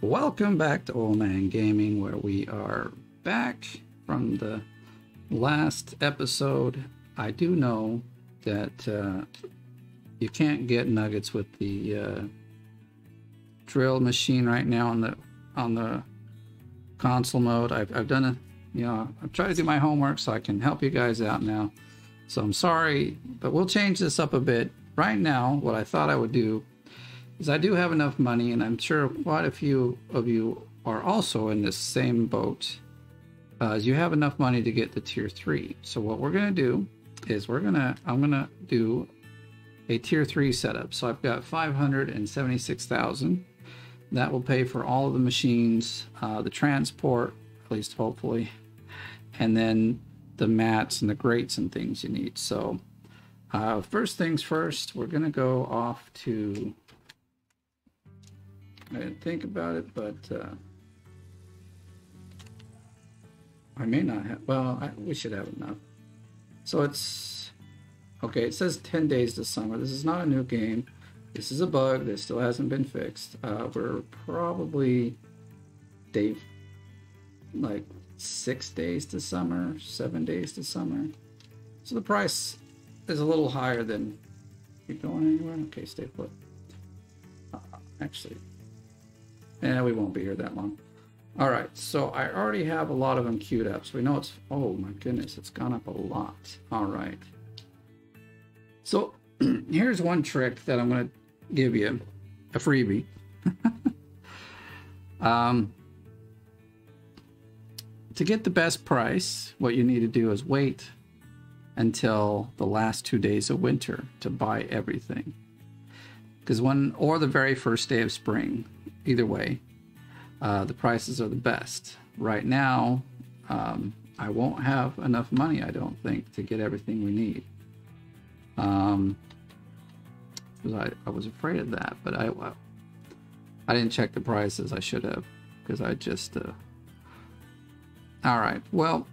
Welcome back to Oldman Gaming, where we are back from the last episode. I do know that you can't get nuggets with the drill machine right now on the console mode. I've done I've tried to do my homework so I can help you guys out now. So I'm sorry, but we'll change this up a bit. Right now, what I thought I would do is I do have enough money, and I'm sure quite a few of you are also in this same boat, as you have enough money to get the tier 3. So what we're going to do is I'm going to do a tier 3 setup. So I've got 576,000. That will pay for all of the machines, the transport, at least hopefully, and then the mats and the grates and things you need. So first things first, we're going to go off to... I didn't think about it, but I may not have. Well, we should have enough. So it's okay. It says 10 days to summer. This is not a new game. This is a bug that still hasn't been fixed. We're probably like 6 days to summer, 7 days to summer. So the price is a little higher than. You going anywhere? Okay, stay put. Actually. Yeah, we won't be here that long. All right, so I already have a lot of them queued up. So we know it's, oh my goodness, it's gone up a lot. All right. So here's one trick that I'm going to give you, a freebie. To get the best price, what you need to do is wait until the last 2 days of winter to buy everything. Because or the very first day of spring, either way, the prices are the best. Right now, I won't have enough money, I don't think, to get everything we need. I was afraid of that, but I didn't check the prices. I should have, because I just... All right, well,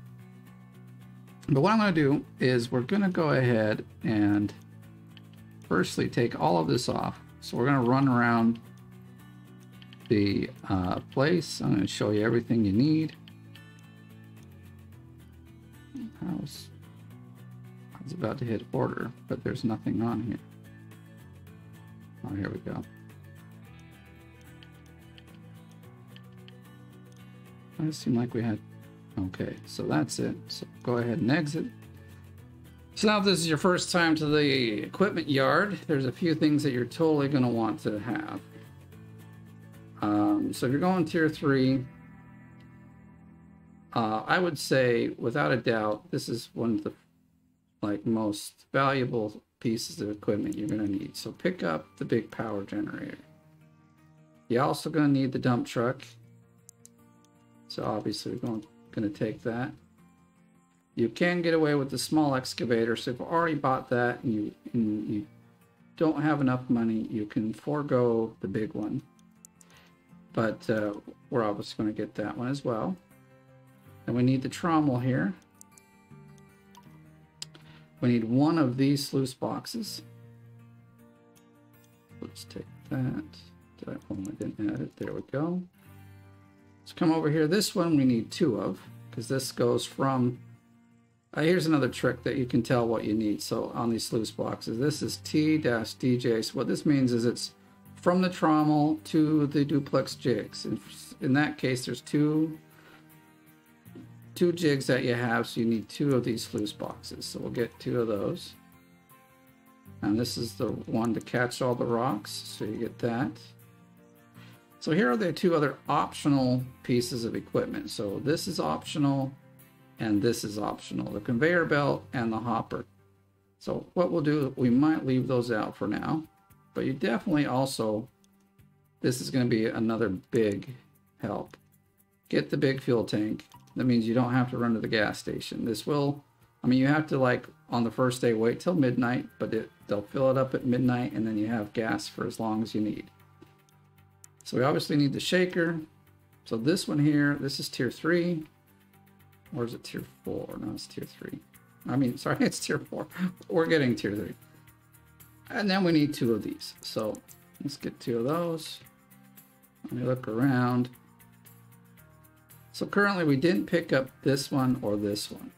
but what I'm going to do is we're going to go ahead and firstly take all of this off. So we're going to run around the place. I'm going to show you everything you need. I was about to hit order, but there's nothing on here. Oh, here we go. It seemed like we had... Okay, so that's it. So go ahead and exit. So now if this is your first time to the equipment yard, there's a few things that you're totally going to want to have. So if you're going tier 3, I would say without a doubt, this is one of the most valuable pieces of equipment you're going to need. So pick up the big power generator. You're also going to need the dump truck. So obviously we're going to take that. You can get away with the small excavator, so if you've already bought that and you don't have enough money, you can forego the big one. But we're obviously going to get that one as well. And we need the trommel here. We need one of these sluice boxes. Let's take that. I didn't add it. There we go. Let's come over here. This one we need 2 of, because this goes from... here's another trick that you can tell what you need. So on these sluice boxes, this is T-DJ. So what this means is it's from the trommel to the duplex jigs. In that case, there's two jigs that you have, so you need 2 of these sluice boxes. So we'll get 2 of those. And this is the one to catch all the rocks, so you get that. So here are the 2 other optional pieces of equipment. So this is optional, and this is optional, the conveyor belt and the hopper. So what we'll do, we might leave those out for now, but you definitely also, this is going to be another big help. Get the big fuel tank. That means you don't have to run to the gas station. This will, you have to on the first day wait till midnight, but they'll fill it up at midnight, and then you have gas for as long as you need. So we obviously need the shaker. So this one here, this is tier 3. Or is it tier 4? No, it's tier 3. Sorry, it's tier 4. We're getting tier 3. And then we need 2 of these. So let's get 2 of those. Let me look around. So currently we didn't pick up this one or this one.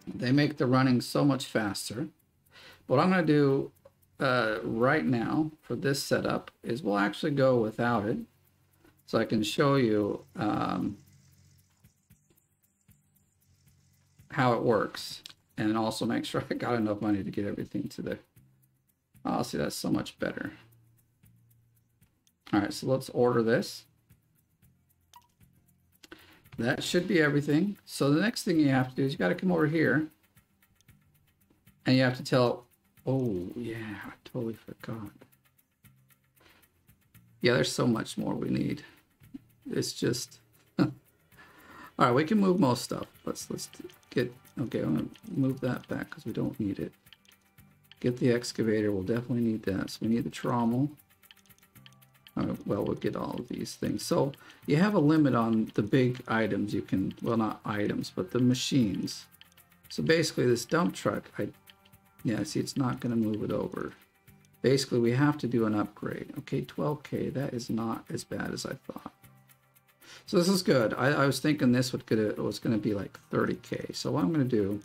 They make the running so much faster. What I'm going to do right now for this setup is we'll actually go without it, so I can show you how it works, and also make sure I got enough money to get everything to the... Oh, see, that's so much better. All right, so let's order this. That should be everything. So the next thing you have to do is you got to come over here and you have to tell... Oh, yeah, I totally forgot. Yeah, there's so much more we need. It's just... All right, we can move most stuff. Let's get... Okay, I'm going to move that back because we don't need it. Get the excavator. We'll definitely need that. So we need the trommel. Well, we'll get all of these things. So you have a limit on the big items you can... Well, not items, but the machines. So basically this dump truck... Yeah, see, it's not going to move it over. Basically, we have to do an upgrade. Okay, 12K. That is not as bad as I thought. So this is good. I was thinking this was going to be like 30K. So what I'm going to do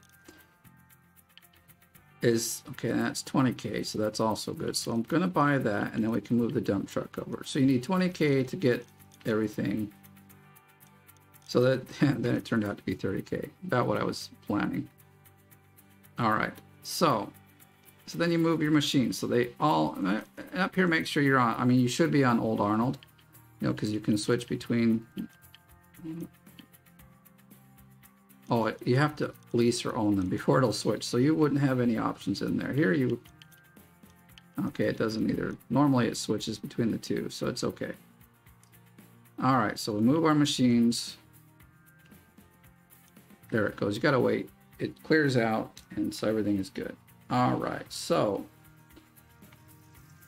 is... Okay, that's 20K, so that's also good. So I'm going to buy that, and then we can move the dump truck over. So you need 20K to get everything. So that then it turned out to be 30K. About what I was planning. All right. So then you move your machine. So they all up here. Make sure you're on. I mean, you should be on Old Arnold, you know, because you can switch between. Oh, you have to lease or own them before it'll switch. So you wouldn't have any options in there. Here you. Okay, it doesn't either. Normally it switches between the two, so it's okay. All right, so we move our machines. There it goes. You gotta wait. It clears out, and so everything is good. All right, so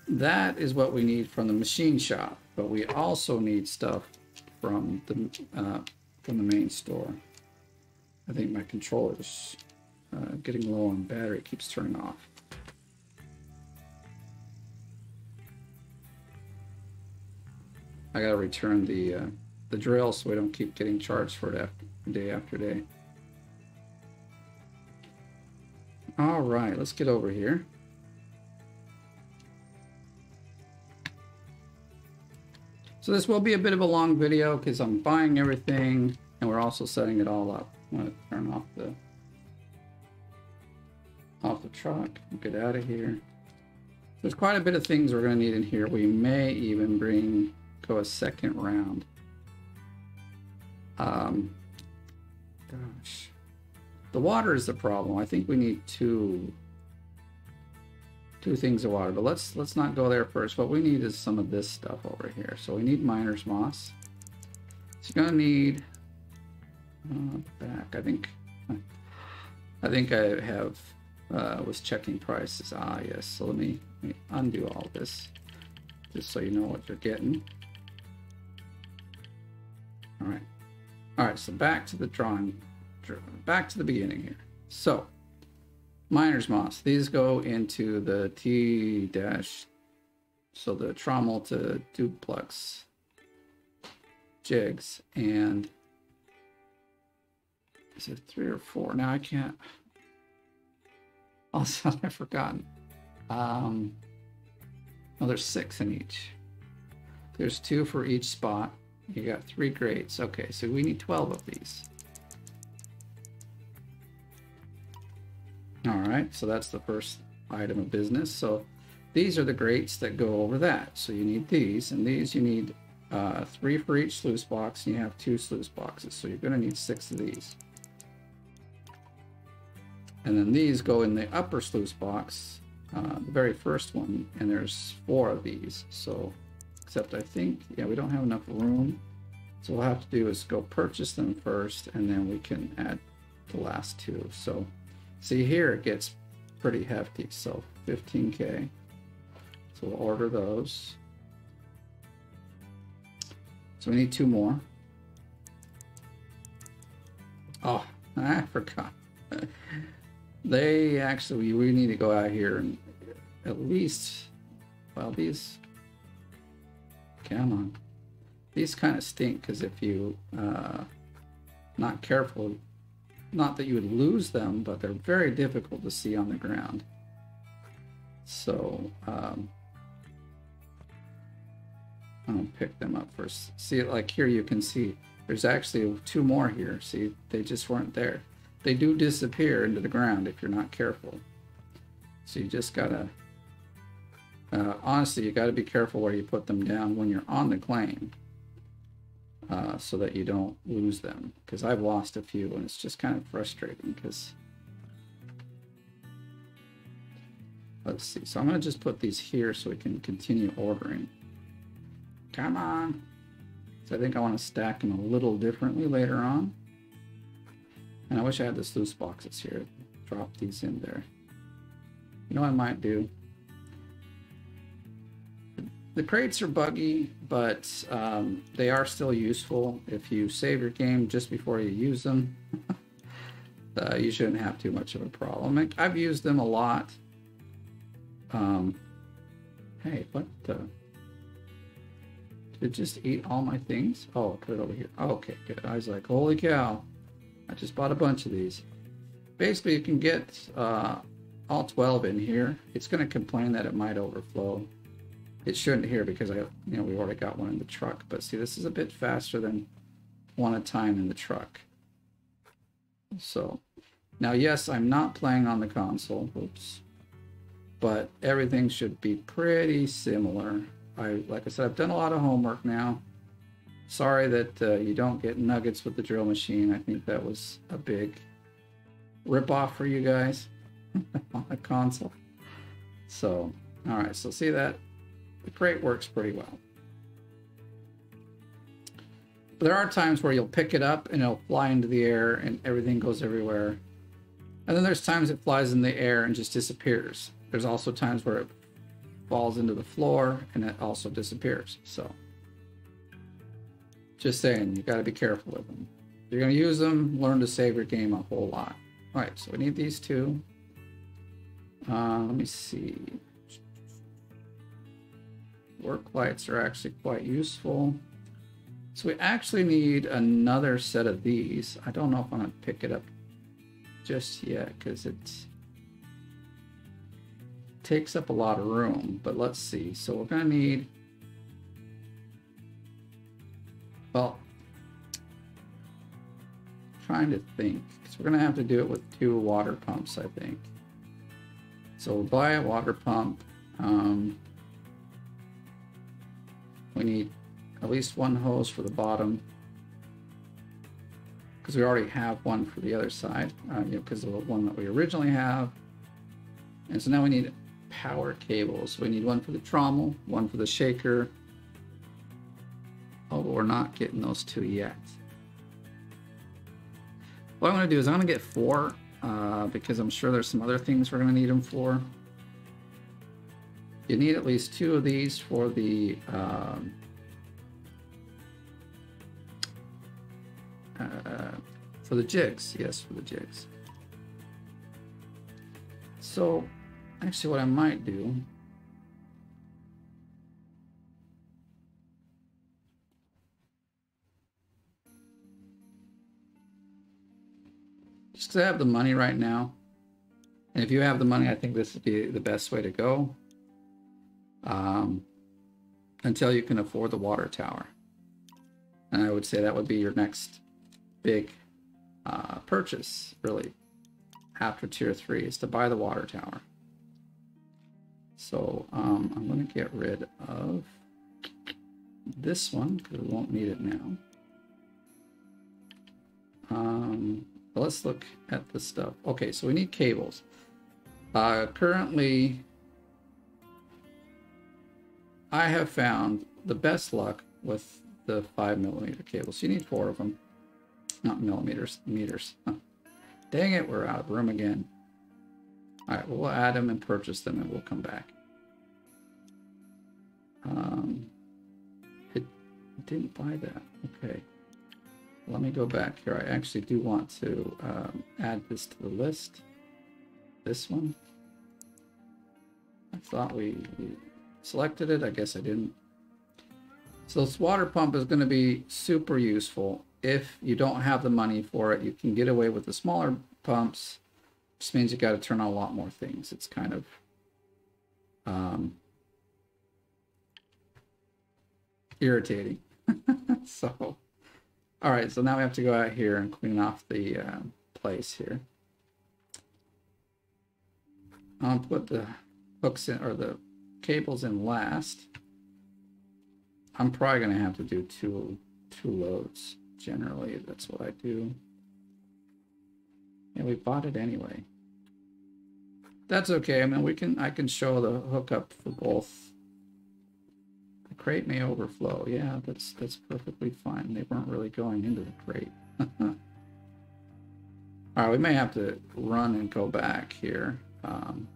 that is what we need from the machine shop, but we also need stuff from the main store. I think my controller's getting low on battery. It keeps turning off. I gotta return the drill so we don't keep getting charged for it day after day. All right, let's get over here. So this will be a bit of a long video because I'm buying everything and we're also setting it all up. I'm going to turn off the truck, get out of here. There's quite a bit of things we're going to need in here. We may even go a second round. Gosh. The water is the problem. I think we need two things of water, but let's not go there first. What we need is some of this stuff over here. So we need miner's moss. It's gonna need back. I think I have was checking prices. Ah, yes. So let me undo all this, just so you know what you're getting. All right. So back to the drawing. Back to the beginning here. So, miner's moss. These go into the T-dash, so the trommel to duplex jigs. And is it 3 or 4? Now I can't. Also, I've forgotten. Oh, there's 6 in each. There's 2 for each spot. You got 3 grades. Okay, so we need 12 of these. All right, so that's the first item of business. So these are the grates that go over that. So you need these, and these you need 3 for each sluice box, and you have 2 sluice boxes. So you're going to need 6 of these. And then these go in the upper sluice box, the very first one, and there's 4 of these. So, except I think, yeah, we don't have enough room. So what we'll have to do is go purchase them first, and then we can add the last 2. So see here, it gets pretty hefty. So 15K. So we'll order those. So we need 2 more. Oh, I forgot. They actually, we need to go out here and at least, well, these, Come on. These kind of stink because if you not careful, not that you would lose them, but they're very difficult to see on the ground. So I'm gonna pick them up first. See, like here you can see there's actually 2 more here. See, they just weren't there. They do disappear into the ground if you're not careful. So you just gotta, honestly, you gotta be careful where you put them down when you're on the claim, so that you don't lose them. Because I've lost a few and it's just kind of frustrating because, let's see. So I'm gonna just put these here so we can continue ordering. Come on. So I think I want to stack them a little differently later on. And I wish I had this loose boxes here. Drop these in there. You know what I might do? The crates are buggy, but they are still useful. If you save your game just before you use them, you shouldn't have too much of a problem. I've used them a lot. Hey, what the? Did it just eat all my things? Oh, put it over here. Oh, okay, good. I was like, holy cow. I just bought a bunch of these. Basically, you can get all 12 in here. It's going to complain that it might overflow. It shouldn't here because we already got one in the truck. But see, this is a bit faster than one at a time in the truck. So, now yes, I'm not playing on the console. Oops. But everything should be pretty similar. Like I said, I've done a lot of homework now. Sorry that you don't get nuggets with the drill machine. I think that was a big ripoff for you guys on the console. So, all right, so see that? The crate works pretty well. But there are times where you'll pick it up and it'll fly into the air and everything goes everywhere. And then there's times it flies in the air and just disappears. There's also times where it falls into the floor and it also disappears. So just saying, you got to be careful with them. If you're going to use them, learn to save your game a whole lot. All right, so we need these 2. Let me see. Work lights are actually quite useful. So we actually need another set of these. I don't know if I'm going to pick it up just yet because it takes up a lot of room, but let's see. So we're going to need, well, trying to think, because we're going to have to do it with 2 water pumps, I think. So we'll buy a water pump. We need at least 1 hose for the bottom, because we already have one for the other side, because of the one that we originally have. And so now we need power cables. We need one for the trommel, one for the shaker. Oh, but we're not getting those 2 yet. What I'm going to do is I'm going to get 4, because I'm sure there's some other things we're going to need them for. You need at least 2 of these for the jigs. Yes, for the jigs. So actually what I might do, just because I have the money right now, and if you have the money, I think this would be the best way to go, until you can afford the water tower. And I would say that would be your next big purchase, really, after tier 3, is to buy the water tower. So I'm going to get rid of this one because we won't need it now. But let's look at the stuff. Okay, so we need cables. Currently, I have found the best luck with the 5mm cables. You need 4 of them. Not millimeters, meters. Huh. Dang it, we're out of room again. All right, we'll add them and purchase them and we'll come back. It didn't buy that. Okay. Let me go back here. I actually do want to add this to the list. This one. I thought we selected it. I guess I didn't. So this water pump is going to be super useful. If you don't have the money for it, you can get away with the smaller pumps. Just means you got to turn on a lot more things. It's kind of irritating. So, all right, so now we have to go out here and clean off the place here. I'll put the hooks in, or the cables in last. I'm probably going to have to do two loads. Generally, that's what I do. And we bought it anyway. That's okay. I mean, I can show the hookup for both. The crate may overflow. Yeah, that's perfectly fine. They weren't really going into the crate. All right, we may have to run and go back here, so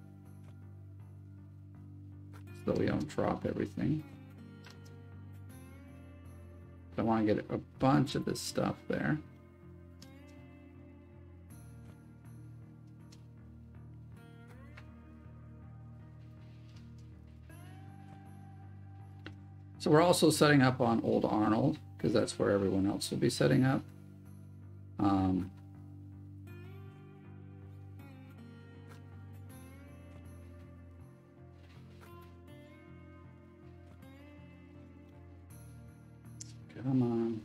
we don't drop everything. I want to get a bunch of this stuff there. So we're also setting up on Old Arnold, because that's where everyone else will be setting up. Come on.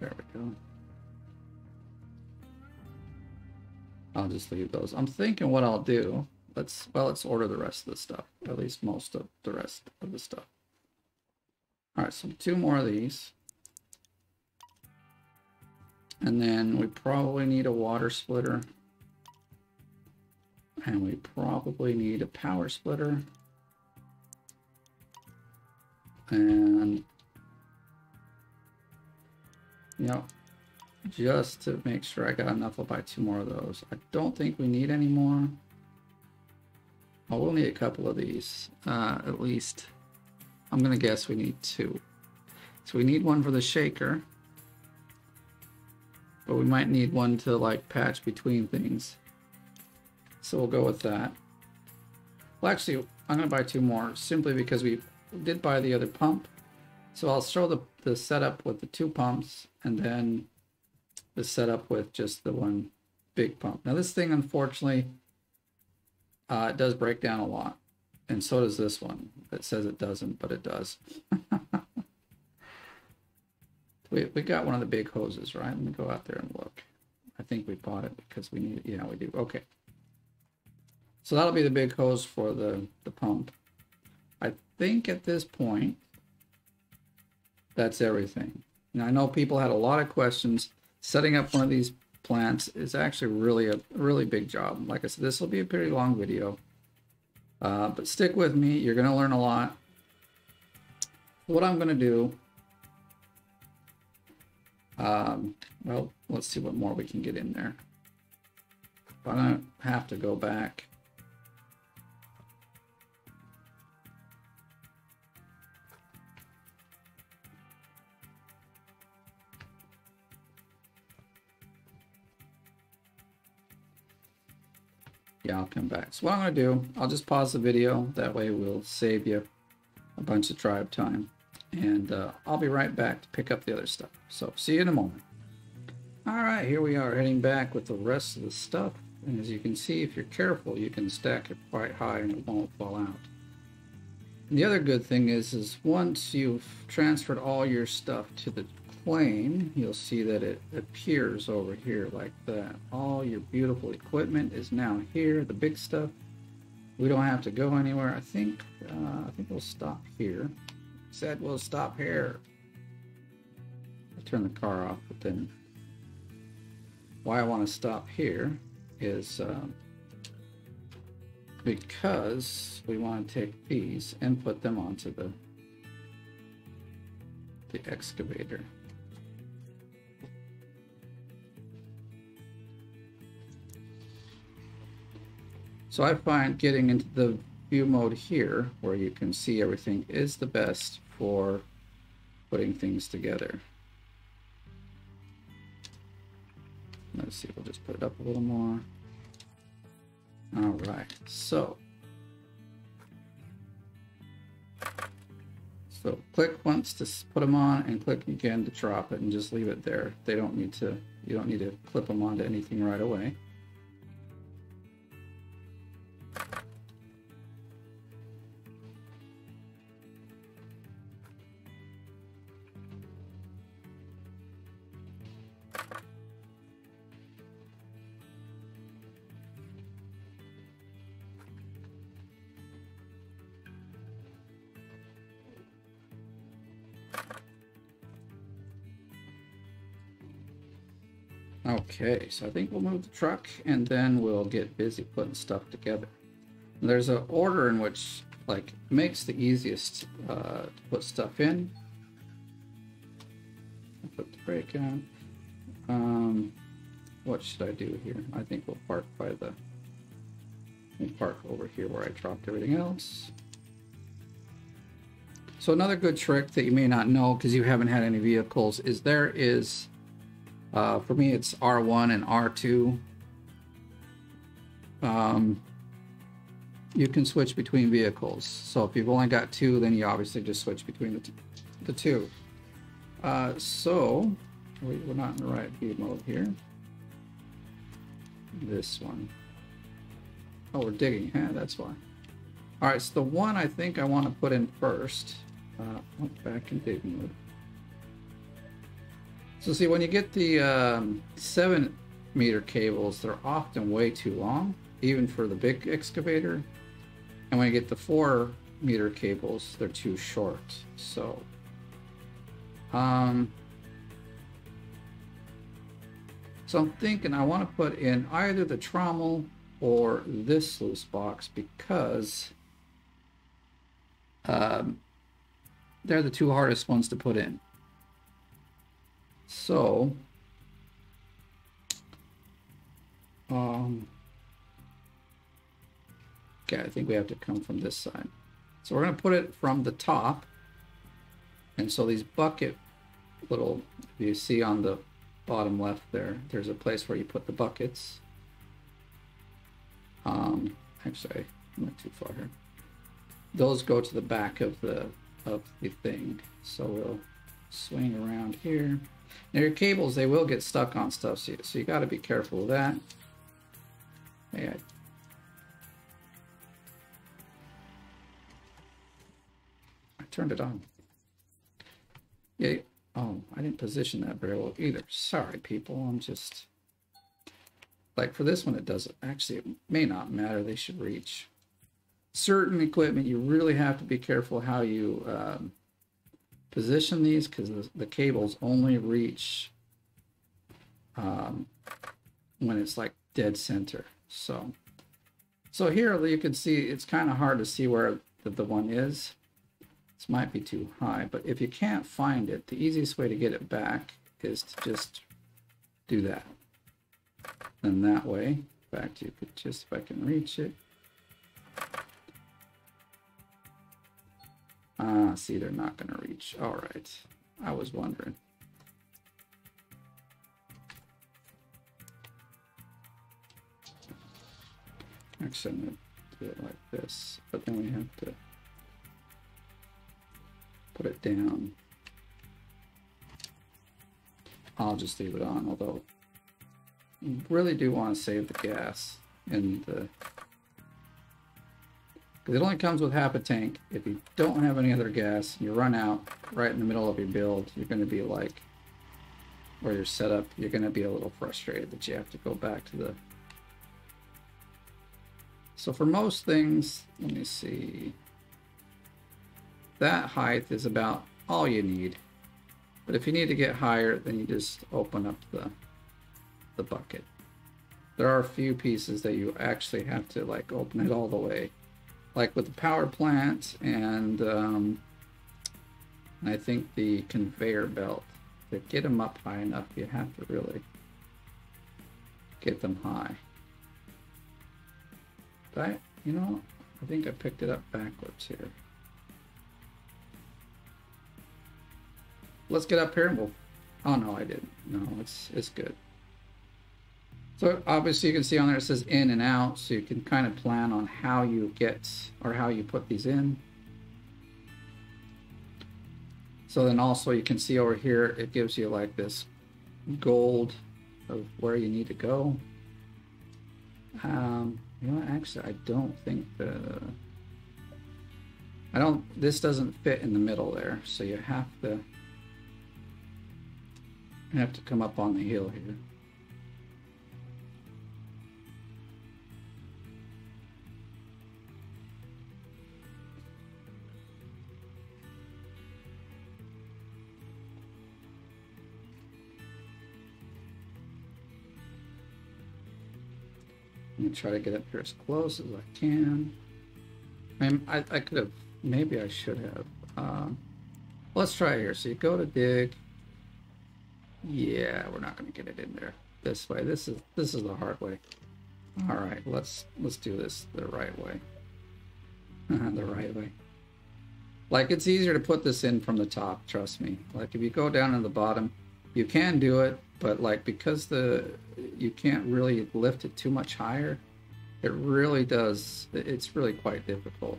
There we go. I'll just leave those. I'm thinking what I'll do. Let's order the rest of the stuff. At least most of the rest of the stuff. All right, so 2 more of these. And then we probably need a water splitter. And we probably need a power splitter. And, you know, just to make sure I got enough, I'll buy 2 more of those. I don't think we need any more. Oh, we'll need a couple of these, at least. I'm gonna guess we need 2. So we need one for the shaker, but we might need one to like patch between things. So we'll go with that. Well, actually, I'm gonna buy 2 more simply because we did buy the other pump. So I'll show the setup with the 2 pumps and then the setup with just the 1 big pump. Now this thing, unfortunately, it does break down a lot. And so does this one. It says it doesn't, but it does. we got one of the big hoses, right? Let me go out there and look. I think we bought it because we need it. Yeah, we do. Okay. So that'll be the big hose for the pump. I think at this point, that's everything. And I know people had a lot of questions. Setting up one of these plants is actually a really big job. Like I said, this will be a pretty long video. But stick with me, you're going to learn a lot. What I'm going to do, well, let's see what more we can get in there. I'm going to have to go back. Yeah, I'll come back. So what I'm going to do, I'll just pause the video. That way we'll save you a bunch of drive time. And I'll be right back to pick up the other stuff. So see you in a moment. All right, here we are heading back with the rest of the stuff. And as you can see, if you're careful, you can stack it quite high and it won't fall out. And the other good thing is once you've transferred all your stuff to the plane, you'll see that it appears over here like that. All your beautiful equipment is now here, the big stuff. We don't have to go anywhere. I think we'll stop here. Said we'll stop here. I turn the car off, but then why I want to stop here is because we want to take these and put them onto the excavator. So I find getting into the view mode here, where you can see everything, is the best for putting things together. Let's see, we'll just put it up a little more. All right, so So click once to put them on and click again to drop it and just leave it there. They don't need to, you don't need to clip them onto anything right away. Okay, so I think we'll move the truck and then we'll get busy putting stuff together. And there's an order in which like makes the easiest to put stuff in. I'll put the brake on. What should I do here? I think we'll park by the, we'll park over here where I dropped everything else. So another good trick that you may not know because you haven't had any vehicles is there is for me, it's R1 and R2. You can switch between vehicles. So if you've only got two, then you obviously just switch between the two. So we're not in the right view mode here. This one. Oh, we're digging. Yeah, that's why. All right, so the one I think I want to put in first. Back in dig mode. So see, when you get the 7-meter cables, they're often way too long, even for the big excavator. And when you get the 4-meter cables, they're too short. So, so I'm thinking I want to put in either the trommel or this sluice box because they're the two hardest ones to put in. So, okay, I think we have to come from this side. So we're going to put it from the top. And so these bucket little, if you see on the bottom left there, there's a place where you put the buckets. Actually, I went too far here. Those go to the back of the thing. So we'll swing around here. Now your cables, they will get stuck on stuff, so you got to be careful of that. Hey, I turned it on. Yeah. Oh, I didn't position that very well either. Sorry, people. I'm just like for this one, it doesn't. Actually, it may not matter. They should reach. Certain equipment, you really have to be careful how you position these because the cables only reach when it's like dead center. So here you can see it's kind of hard to see where the one is. This might be too high, but if you can't find it, the easiest way to get it back is to just do that. And that way, in fact, you could just, if I can reach it. See, they're not going to reach. All right. I was wondering. Actually, I'm going to do it like this, but then we have to put it down. I'll just leave it on, although you really do want to save the gas in the... Because it only comes with half a tank. If you don't have any other gas, you run out right in the middle of your build, you're going to be like, where you're set up, you're going to be a little frustrated that you have to go back to the... So for most things, let me see, that height is about all you need. But if you need to get higher, then you just open up the bucket. There are a few pieces that you actually have to like open it all the way. Like with the power plant and I think the conveyor belt. To get them up high enough, you have to really get them high. But you know, I think I picked it up backwards here. Let's get up here and we'll... Oh no, I didn't. No, it's good. So obviously you can see on there it says in and out, so you can kind of plan on how you get or how you put these in. So then also you can see over here, it gives you like this gold of where you need to go. You know, actually, I don't think this doesn't fit in the middle there, so you have to come up on the hill here. I'm gonna try to get up here as close as I can. I mean, I could have, maybe I should have. Let's try here. So you go to dig. Yeah, we're not gonna get it in there this way. This is the hard way. All right, let's do this the right way. The right way. Like, it's easier to put this in from the top, trust me. Like, if you go down to the bottom, you can do it, but like, because you can't really lift it too much higher, it really does, it's really quite difficult.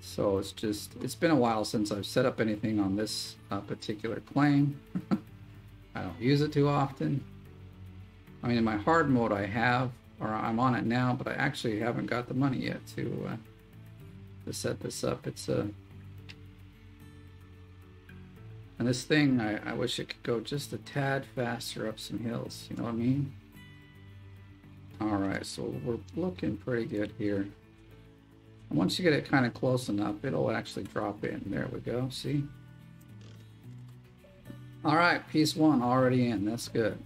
So it's been a while since I've set up anything on this particular claim. I don't use it too often. I mean, in my hard mode I have, or I'm on it now, but I actually haven't got the money yet to set this up. It's and this thing, I wish it could go just a tad faster up some hills, you know what I mean? All right, so we're looking pretty good here. And once you get it kind of close enough, it'll actually drop in. There we go, see? All right, piece one already in, that's good.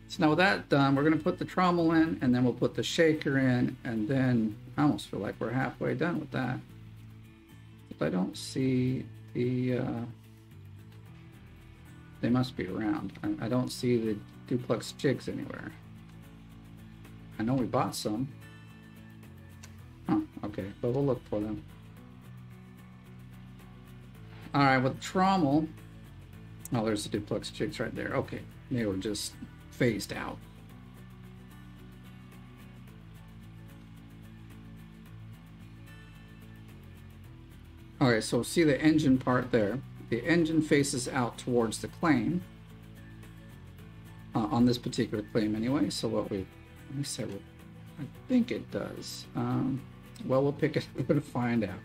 So now with that done, we're gonna put the trommel in, and then we'll put the shaker in, and then I almost feel like we're halfway done with that. If I don't see the, they must be around. I don't see the duplex jigs anywhere. I know we bought some. Huh, okay, but we'll look for them. All right, with the trommel, oh, there's the duplex jigs right there. Okay, they were just phased out. All right, so see the engine part there. The engine faces out towards the claim, on this particular claim anyway. So what let me say, I think it does. Well, we'll pick it up to find out.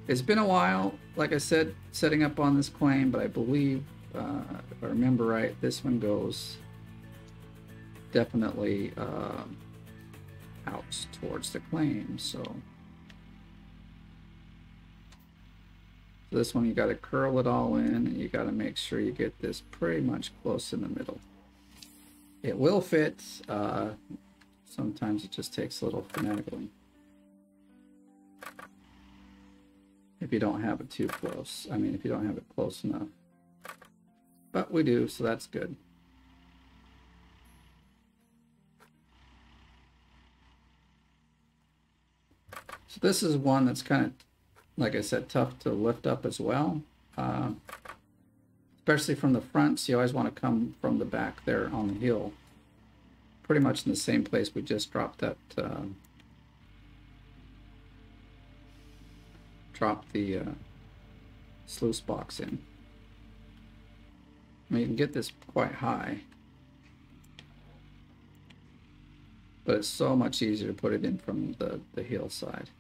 It's been a while, like I said, setting up on this claim, but I believe, if I remember right, this one goes definitely out towards the claim. So this one, you got to curl it all in, and you got to make sure you get this pretty much close in the middle. It will fit. Sometimes it just takes a little finagling if you don't have it too close. I mean, if you don't have it close enough. But we do, so that's good. So this is one that's kind of, like I said, tough to lift up as well, especially from the front. So you always want to come from the back there on the hill, pretty much in the same place we just dropped that, dropped the sluice box in. I mean, you can get this quite high, but it's so much easier to put it in from the hillside.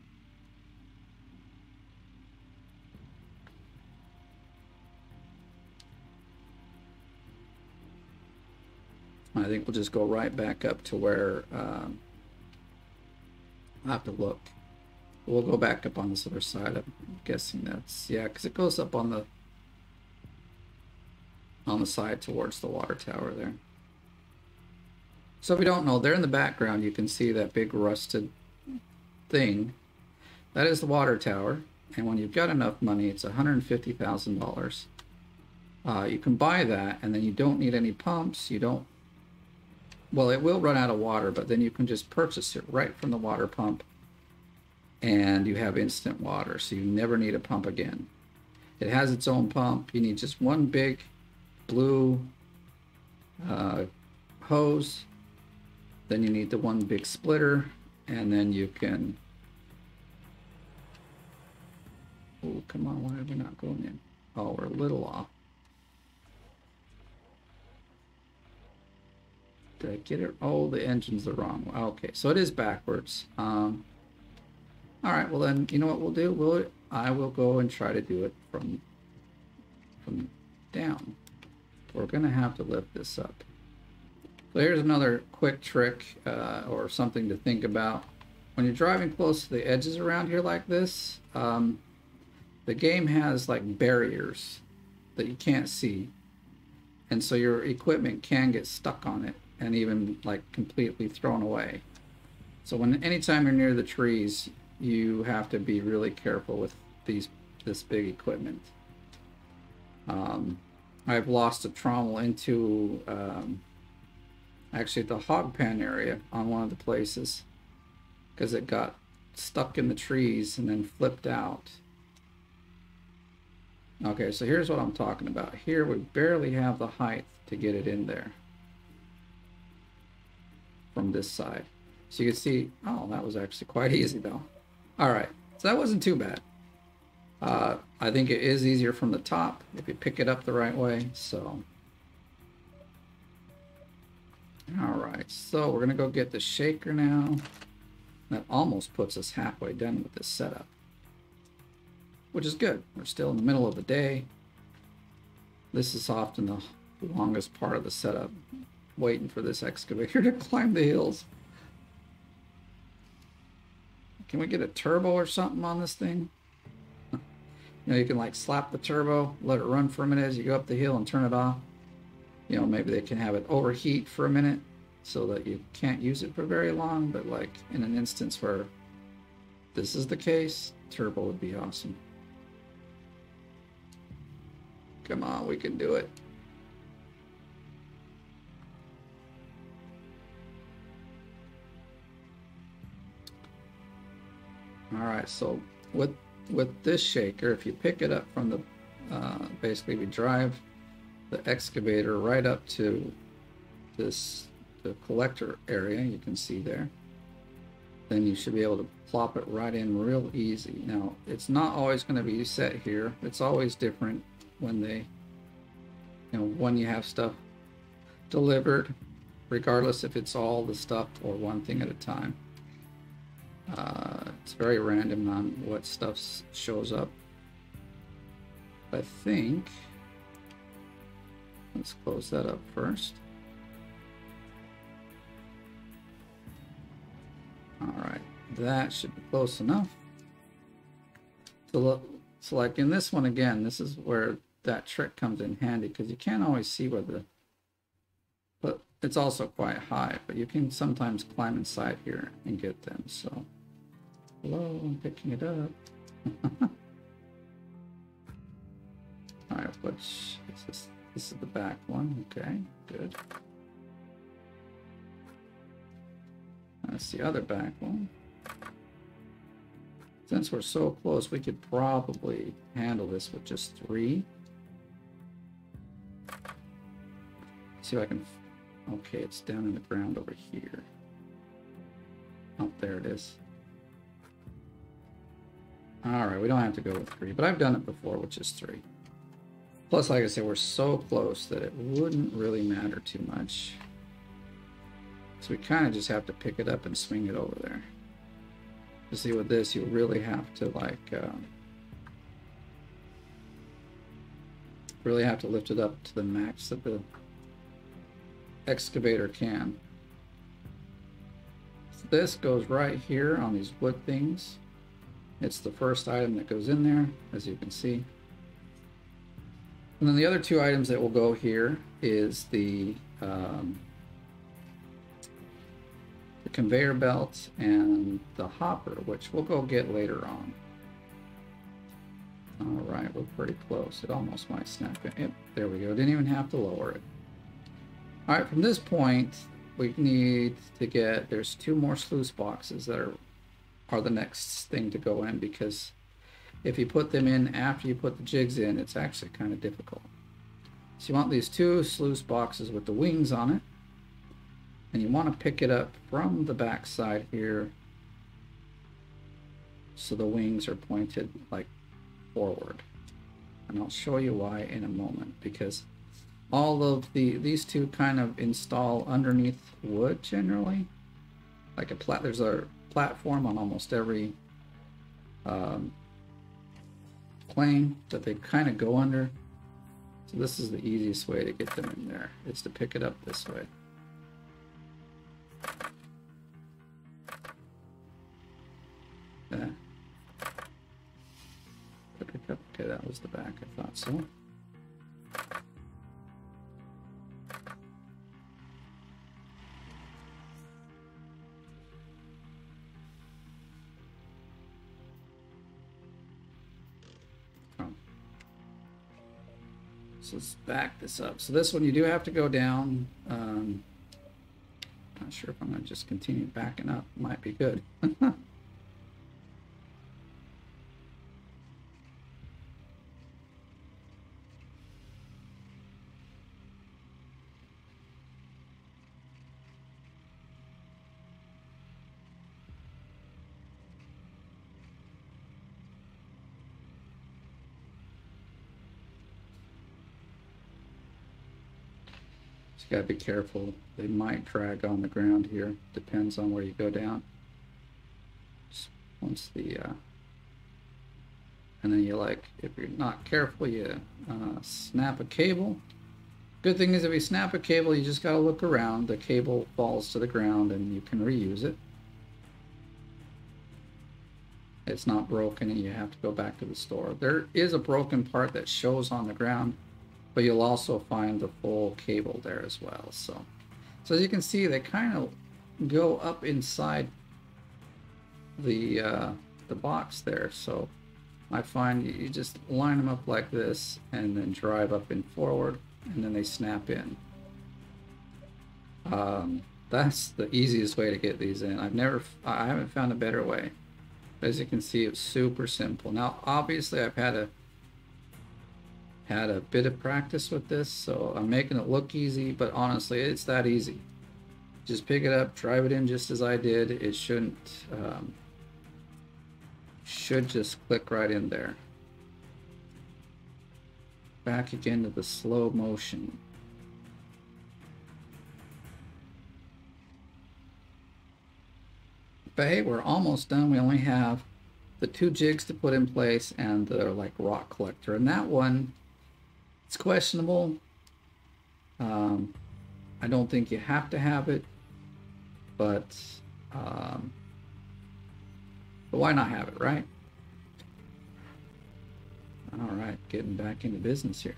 I think we'll just go right back up to where I'll have to look. We'll go back up on this other side. I'm guessing that's, yeah, because it goes up on the side towards the water tower there. So if you don't know, there in the background you can see that big rusted thing. That is the water tower, and when you've got enough money, it's $150,000. You can buy that, and then you don't need any pumps. You don't, well, it will run out of water, but then you can just purchase it right from the water pump, and you have instant water, so you never need a pump again. It has its own pump. You need just one big blue hose, then you need the one big splitter, and then you can Oh, come on, why are we not going in? Oh, we're a little off. Did I get it? Oh, the engine's the wrong one. Okay, so it is backwards. All right, well then, you know what we'll do? I will go and try to do it from down. We're gonna have to lift this up. So here's another quick trick or something to think about. When you're driving close to the edges around here like this, the game has like barriers that you can't see. And so your equipment can get stuck on it and even like completely thrown away. So anytime you're near the trees, you have to be really careful with this big equipment. I've lost a trommel into actually the hog pen area on one of the places because it got stuck in the trees and then flipped out. Okay, so here's what I'm talking about. Here we barely have the height to get it in there from this side. So you can see, oh, that was actually quite easy though. All right, so that wasn't too bad. I think it is easier from the top if you pick it up the right way, so. All right, so we're gonna go get the shaker now. That almost puts us halfway done with this setup, which is good. We're still in the middle of the day. This is often the longest part of the setup, waiting for this excavator to climb the hills. Can we get a turbo or something on this thing? You know, you can like slap the turbo, let it run for a minute as you go up the hill and turn it off. You know, maybe they can have it overheat for a minute so that you can't use it for very long, but like in an instance where this is the case, turbo would be awesome. Come on, we can do it. All right, so with this shaker, if you pick it up from the, basically we drive the excavator right up to the collector area, you can see there, then you should be able to plop it right in real easy. Now, it's not always going to be set here. It's always different when when you have stuff delivered, regardless if it's all the stuff or one thing at a time. It's very random on what stuff shows up. I think, let's close that up first. All right, that should be close enough. So like in this one again, this is where that trick comes in handy because you can't always see where but it's also quite high, but you can sometimes climb inside here and get them. So, hello, I'm picking it up. All right, which is this? This is the back one. Okay, good. That's the other back one. Since we're so close, we could probably handle this with just 3. See if I can. Okay, it's down in the ground over here. Oh, there it is. All right, we don't have to go with 3, but I've done it before, which is 3. Plus, like I said, we're so close that it wouldn't really matter too much. So we kind of just have to pick it up and swing it over there. To see with this, you really have to really have to lift it up to the max that the excavator can. So this goes right here on these wood things. It's the first item that goes in there, as you can see. And then the other 2 items that will go here is the conveyor belt and the hopper, which we'll go get later on. All right, we're pretty close. It almost might snap in. Yep, there we go. Didn't even have to lower it. All right, from this point, we need to get, there's 2 more sluice boxes that are the next thing to go in, because if you put them in after you put the jigs in, it's actually kind of difficult. So you want these 2 sluice boxes with the wings on it, and you want to pick it up from the back side here so the wings are pointed like forward. And I'll show you why in a moment, because all of these two kind of install underneath wood generally. Like there's a platform on almost every plane that they kind of go under. So this is the easiest way to get them in there, is to pick it up this way. Okay, that was the back. I thought so. So let's back this up. So this one you do have to go down. Not sure if I'm going to just continue backing up. Might be good. You gotta be careful. They might drag on the ground here. Depends on where you go down. Just once the and then you, like, if you're not careful, you snap a cable. Good thing is, if you snap a cable, you just gotta look around. The cable falls to the ground and you can reuse it. It's not broken and you have to go back to the store. There is a broken part that shows on the ground, but you'll also find the full cable there as well. So as you can see, they kind of go up inside the box there. So I find you just line them up like this and then drive up and forward, and then they snap in. That's the easiest way to get these in. I haven't found a better way. As you can see, it's super simple. Now, obviously, I've had a bit of practice with this, so I'm making it look easy, but honestly, it's that easy. Just pick it up, drive it in just as I did. It shouldn't, should just click right in there. Back again to the slow motion. But hey, we're almost done. We only have the 2 jigs to put in place and the, like, rock collector. And that one, it's questionable. I don't think you have to have it, but why not have it, right? All right, getting back into business here.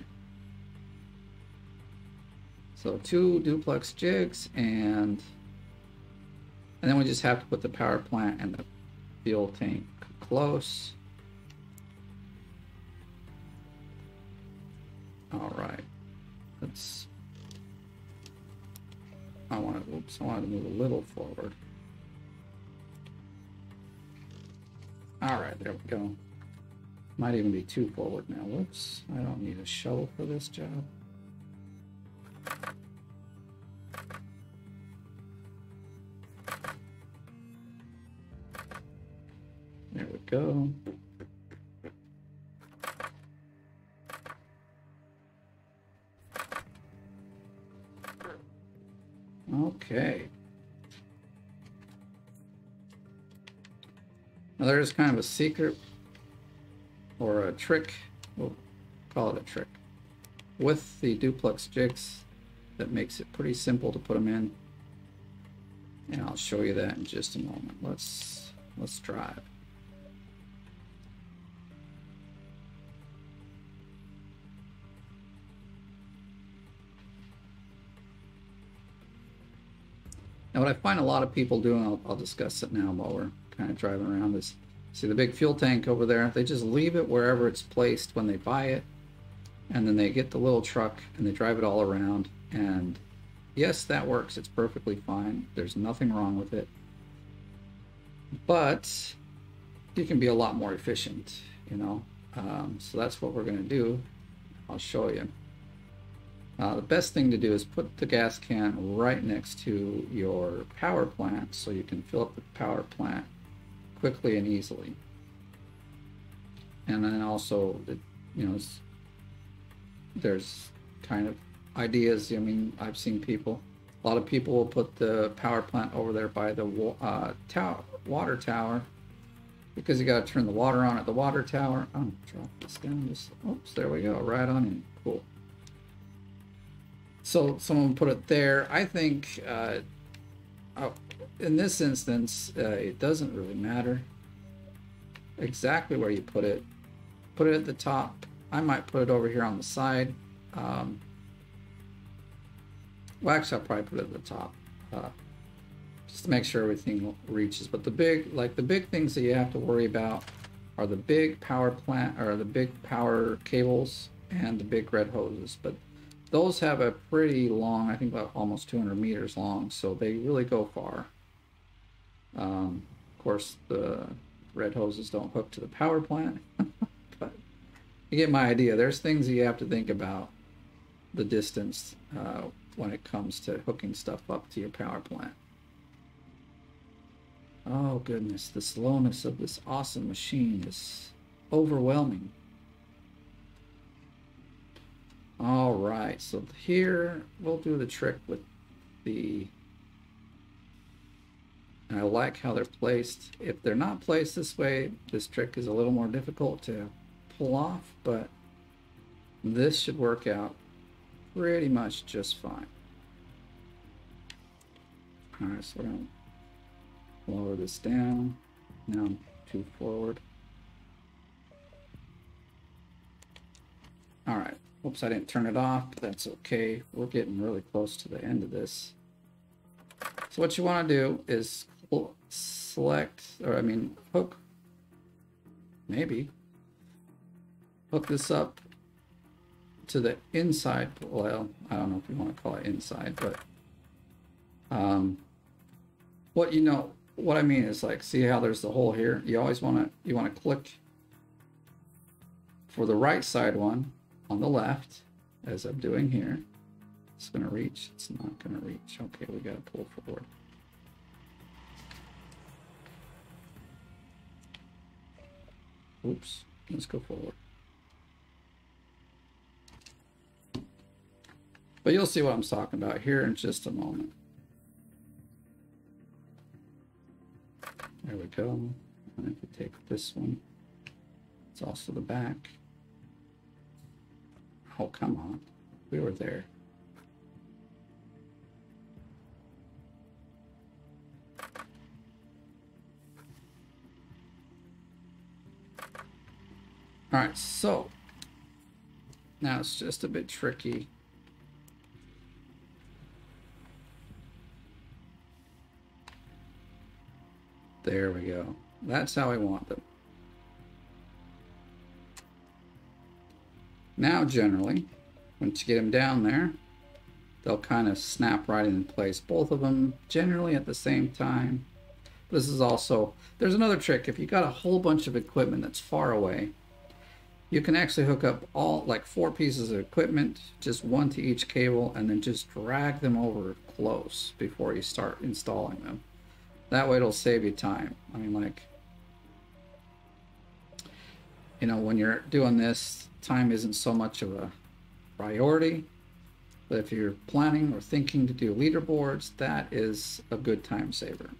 So 2 duplex jigs, and then we just have to put the power plant and the fuel tank close. All right, I wanted to move a little forward. All right, there we go. Might even be too forward now. Whoops, I don't need a shovel for this job. There we go. Okay. Now there's kind of a secret or a trick, we'll call it a trick, with the duplex jigs that makes it pretty simple to put them in. And I'll show you that in just a moment. Let's drive. Now what I find a lot of people doing, I'll discuss it now while we're kind of driving around, is see the big fuel tank over there, they just leave it wherever it's placed when they buy it, and then they get the little truck and they drive it all around. And yes, that works, it's perfectly fine, there's nothing wrong with it, but you can be a lot more efficient, you know. So that's what we're going to do. I'll show you. The best thing to do is put the gas can right next to your power plant so you can fill up the power plant quickly and easily. And then also, you know, there's kind of ideas. I mean, I've seen people, a lot of people will put the power plant over there by the water tower, because you got to turn the water on at the water tower. Oh, drop this down. Just, oops, there we go. Right on in. Cool. So someone put it there. I think in this instance, it doesn't really matter exactly where you put it. Put it at the top. I might put it over here on the side. Well, actually, I'll probably put it at the top, just to make sure everything reaches. But the big things that you have to worry about are the big power plant, or the big power cables, and the big red hoses. But those have a pretty long, I think about almost 200 meters long, so they really go far. Of course, the red hoses don't hook to the power plant, but you get my idea. There's things that you have to think about the distance when it comes to hooking stuff up to your power plant. Oh goodness, the slowness of this awesome machine is overwhelming. All right, so here we'll do the trick with the, I like how they're placed. If they're not placed this way, this trick is a little more difficult to pull off, but this should work out pretty much just fine. All right, so we're gonna lower this down. Now I'm too forward. All right. Oops, I didn't turn it off, but that's okay. We're getting really close to the end of this. So what you want to do is select, or I mean, hook this up to the inside. Well, I don't know if you want to call it inside, but what I mean is, like, see how there's the hole here? You always want to click for the right side one on the left, as I'm doing here. It's going to reach. It's not going to reach. Okay, we got to pull forward. Oops. Let's go forward. But you'll see what I'm talking about here in just a moment. There we go. And if we take this one, it's also the back. Oh, come on. We were there. All right, so now it's just a bit tricky. There we go. That's how I want them. Now, generally, once you get them down there, they'll kind of snap right in place. Both of them generally at the same time. This is also, there's another trick. If you got a whole bunch of equipment that's far away, you can actually hook up all, like, 4 pieces of equipment, just one to each cable, and then just drag them over close before you start installing them. That way it'll save you time. I mean, like, you know, when you're doing this, time isn't so much of a priority. But if you're planning or thinking to do leaderboards, that is a good time saver.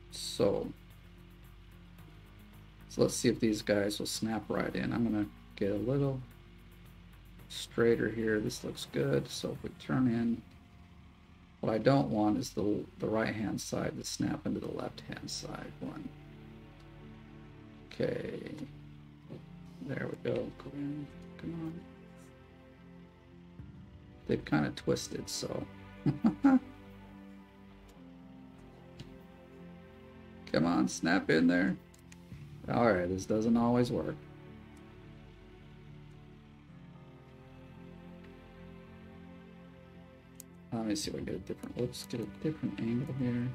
So let's see if these guys will snap right in. I'm going to get a little straighter here. This looks good. So if we turn in, what I don't want is the right hand side to snap into the left hand side one. Okay, there we go. Come on. They've kind of twisted, so. Come on, snap in there. All right, this doesn't always work. Let me see if we get a different, let's get a different angle here.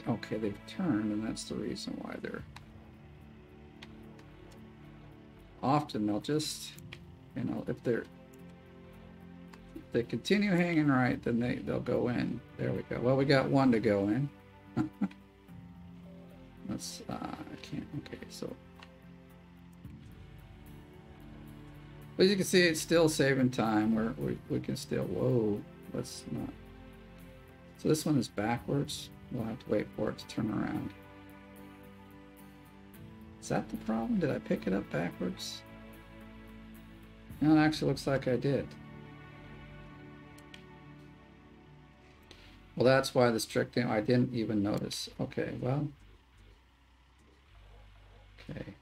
Okay, they've turned, and that's the reason why they're, often they'll just, you know, if they continue hanging right, then they'll go in. There we go. Well, we got one to go in. let's, I can't, okay, so. But you can see it's still saving time where we can still, whoa, let's not. So this one is backwards. We'll have to wait for it to turn around. Is that the problem? Did I pick it up backwards? No, it actually looks like I did. Well, that's why this trick thing, I didn't even notice. Okay, well. Okay.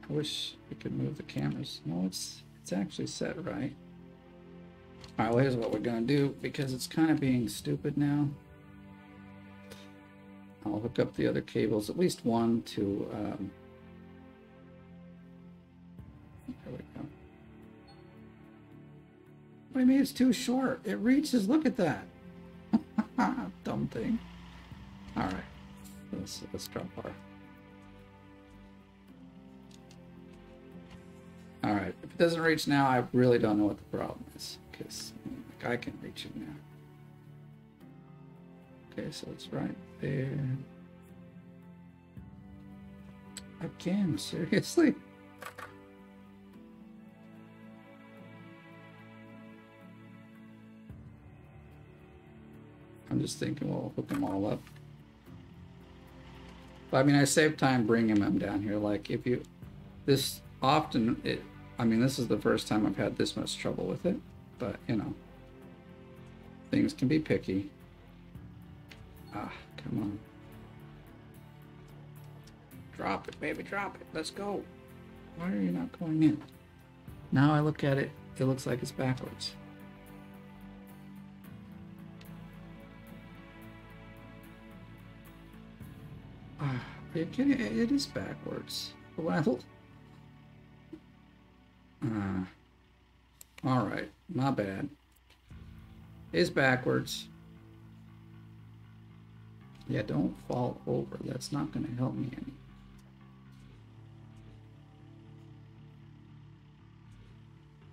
I wish we could move the cameras. No, it's actually set right. All right, well, here's what we're gonna do because it's kind of being stupid now. I'll hook up the other cables, at least one to, there we go. What do you mean it's too short? It reaches, look at that. Dumb thing. All right, let's drop our. All right, if it doesn't reach now, I really don't know what the problem is because like, I can reach it now. Okay, so it's right there. Again, seriously? I'm just thinking we'll hook them all up. But I mean, I save time bringing them down here. Like if you, this often, I mean, this is the first time I've had this much trouble with it, but you know, things can be picky. Ah, come on. Drop it, baby, drop it. Let's go. Why are you not going in? Now I look at it, it looks like it's backwards. Ah, are you kidding? It is backwards. Well, all right, my bad. It's backwards. Yeah, don't fall over. That's not going to help me any.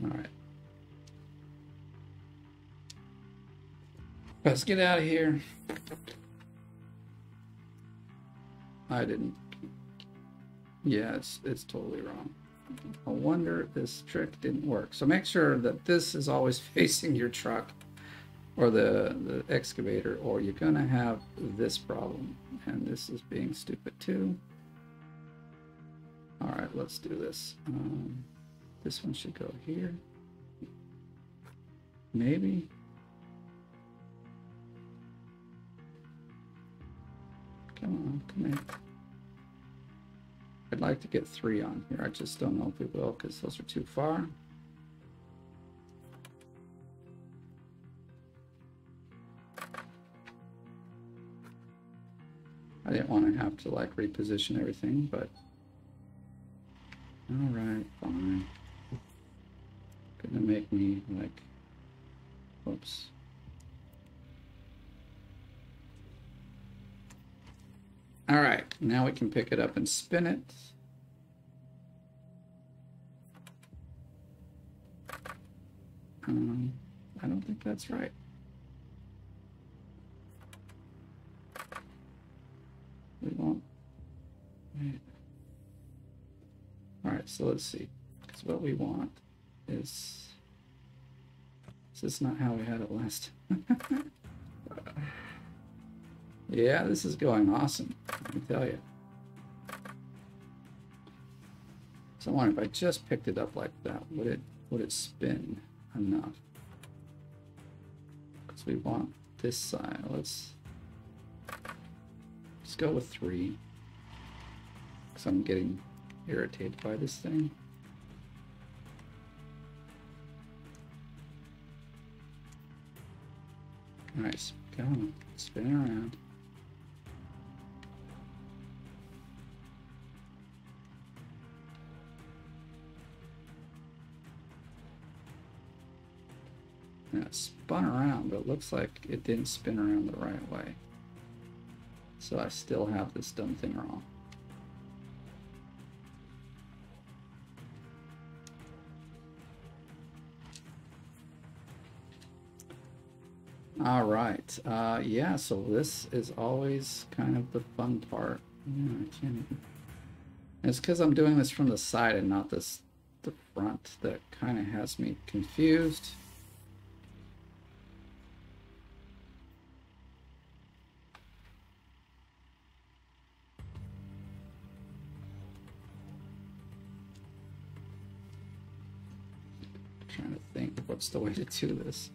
All right. Let's get out of here. I didn't. Yeah, it's totally wrong. No wonder this trick didn't work. So make sure that this is always facing your truck or the excavator, or you're gonna have this problem. And this is being stupid too. All right, let's do this. This one should go here. Maybe. Come on, come here. I'd like to get 3 on here. I just don't know if we will because those are too far. I didn't want to have to like reposition everything, but all right, fine. Gonna make me like, whoops. All right, now we can pick it up and spin it. I don't think that's right. We won't. All right, so let's see. Because what we want is this not how we had it last? Yeah, this is going awesome. Let me tell you. So I wonder if I just picked it up like that, would it spin enough? Because we want this side. Let's go with 3. Because I'm getting irritated by this thing. Nice. Come on. Spin around. And it spun around, but it looks like it didn't spin around the right way. So I still have this dumb thing wrong. All right. Yeah, so this is always kind of the fun part. Yeah, I can't even... It's because I'm doing this from the side and not the front that kind of has me confused. Trying to think what's the way to do this.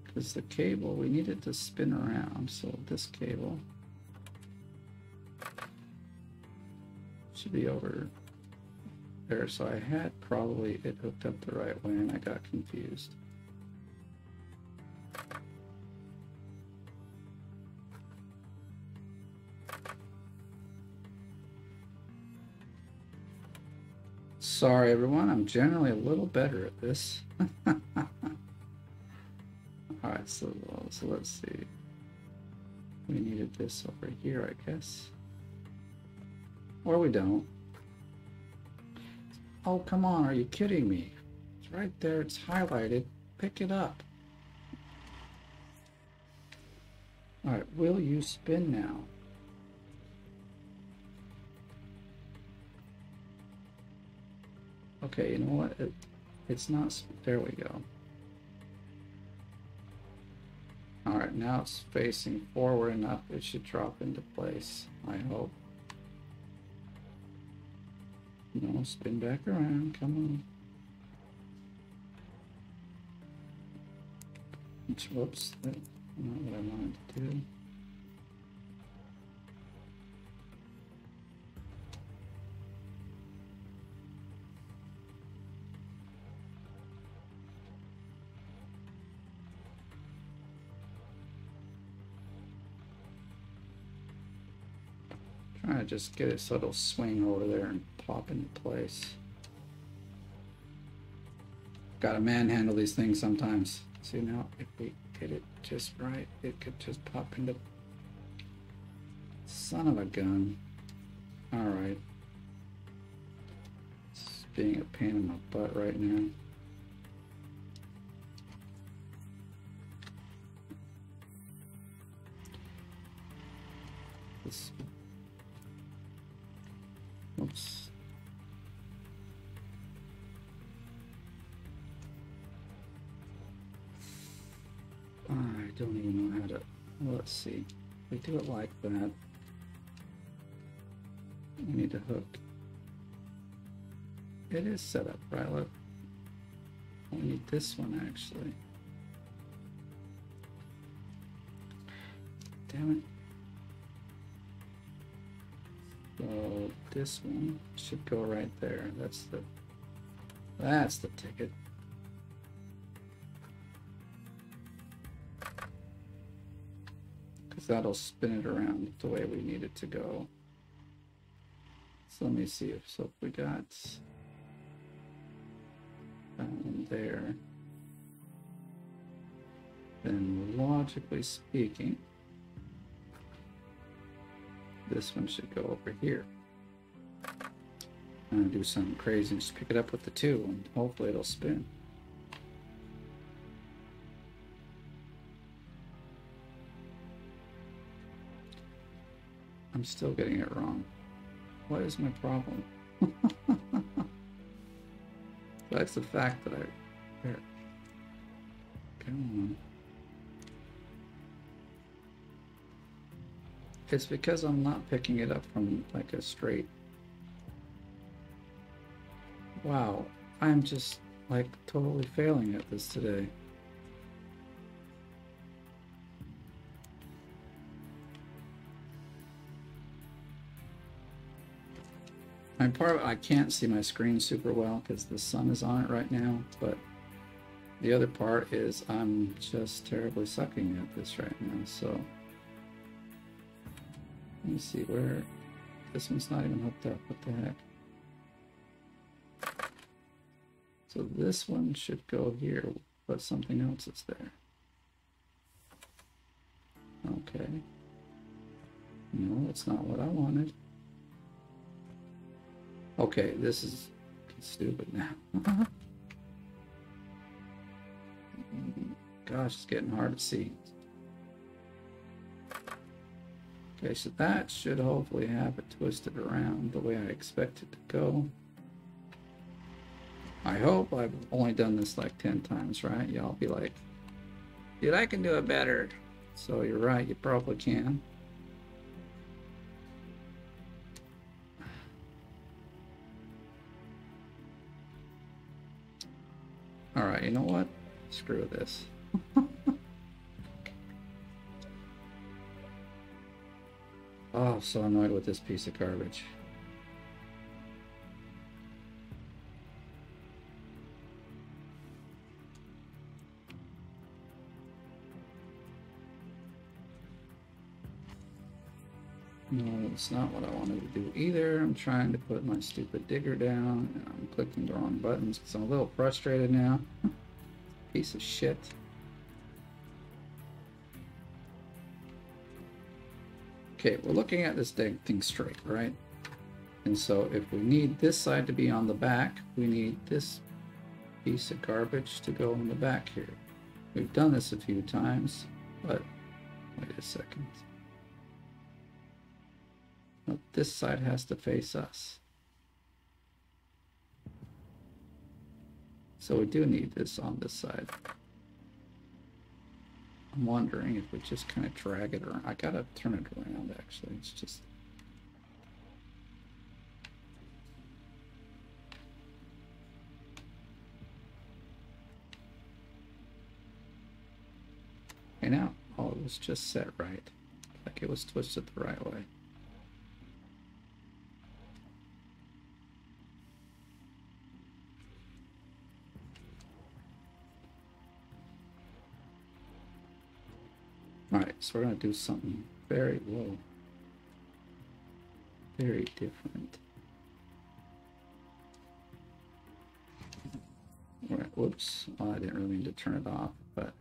Because the cable, we need it to spin around, so this cable should be over there. So I had probably it hooked up the right way and I got confused. Sorry everyone, I'm generally a little better at this. Alright, so let's see. We needed this over here, I guess. Or we don't. Oh, come on, are you kidding me? It's right there, it's highlighted. Pick it up. Alright, will you spin now? Okay, you know what? It's not... There we go. Alright, now it's facing forward enough. It should drop into place, I hope. No, spin back around. Come on. Whoops. That's not what I wanted to do. Trying to just get it so it'll swing over there and pop into place. Gotta manhandle these things sometimes. See now, if we get it just right, it could just pop into... Son of a gun. Alright. It's being a pain in my butt right now. This... Oops. I don't even know how to... Let's see. We do it like that. We need to hook. It is set up, right? Look. We need this one, actually. Damn it. So this one should go right there. That's the ticket. Because that'll spin it around the way we need it to go. So let me see if we got there, then logically speaking, this one should go over here. I'm gonna do something crazy and just pick it up with the two, and hopefully it'll spin. I'm still getting it wrong. What is my problem? That's the fact that here. Come on. It's because I'm not picking it up from like a straight. Wow, I'm just like totally failing at this today. I can't see my screen super well because the sun is on it right now, but the other part is I'm just terribly sucking at this right now, so let me see where this one's not even hooked up. What the heck? So this one should go here, but something else is there. Okay. No, that's not what I wanted. Okay, this is stupid now. gosh, it's getting hard to see. Okay, so that should hopefully have it twisted around the way I expect it to go. I hope. I've only done this like 10 times, right? Y'all be like, dude, I can do it better. So you're right, you probably can. Alright, you know what? Screw this. Oh, I'm so annoyed with this piece of garbage. No, it's not what I wanted to do either. I'm trying to put my stupid digger down, and I'm clicking the wrong buttons because I'm a little frustrated now. Piece of shit. Okay, we're looking at this thing straight, right? And so if we need this side to be on the back, we need this piece of garbage to go in the back here. We've done this a few times, but wait a second. No, this side has to face us. So we do need this on this side. I'm wondering if we just kind of drag it around. I gotta turn it around actually. It's just... Okay, now, oh, it was just set right. Like it was twisted the right way. Alright, so we're going to do something very low. Very different. Alright, whoops. Oh, I didn't really mean to turn it off, but...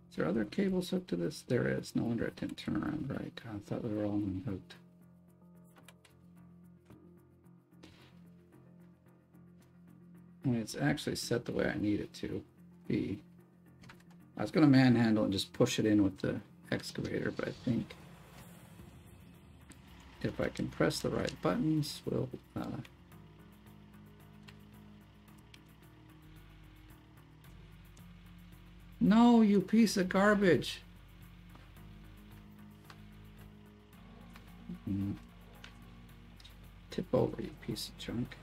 Is there other cables hooked to this? There is. No wonder it didn't turn around right. God, I thought they were all unhooked. I mean, it's actually set the way I need it to be. I was going to manhandle and just push it in with the excavator, but I think if I can press the right buttons, we'll... No, you piece of garbage! Tip over, you piece of junk.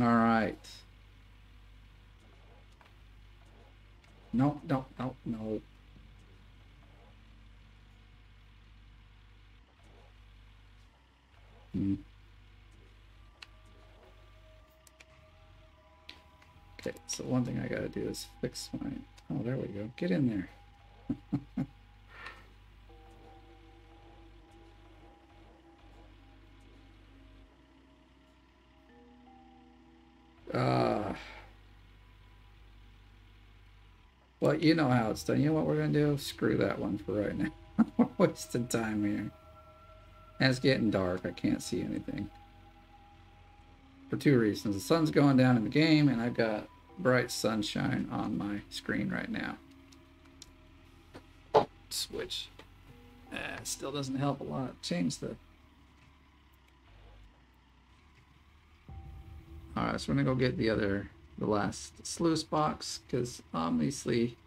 Alright. No, no, no, no. Okay, so one thing I gotta do is fix my... Oh, there we go. Get in there. Well, you know how it's done. You know what we're going to do? Screw that one for right now. We're wasting time here. And it's getting dark. I can't see anything. For two reasons. The sun's going down in the game, and I've got bright sunshine on my screen right now. Switch. It still doesn't help a lot. Change the... Alright, so we're going to go get the last sluice box, because obviously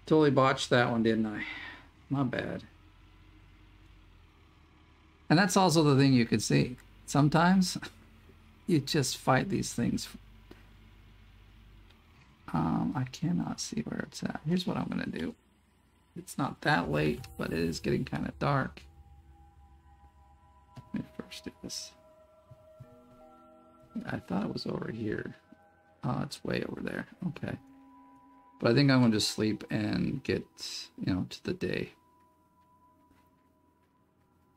totally botched that one, didn't I? My bad. And that's also the thing you could see. Sometimes you just fight these things. I cannot see where it's at. Here's what I'm going to do. It's not that late, but it is getting kind of dark. Let me first do this. I thought it was over here. Oh, it's way over there. Okay. But I think I'm going to just sleep and get, you know, to the day.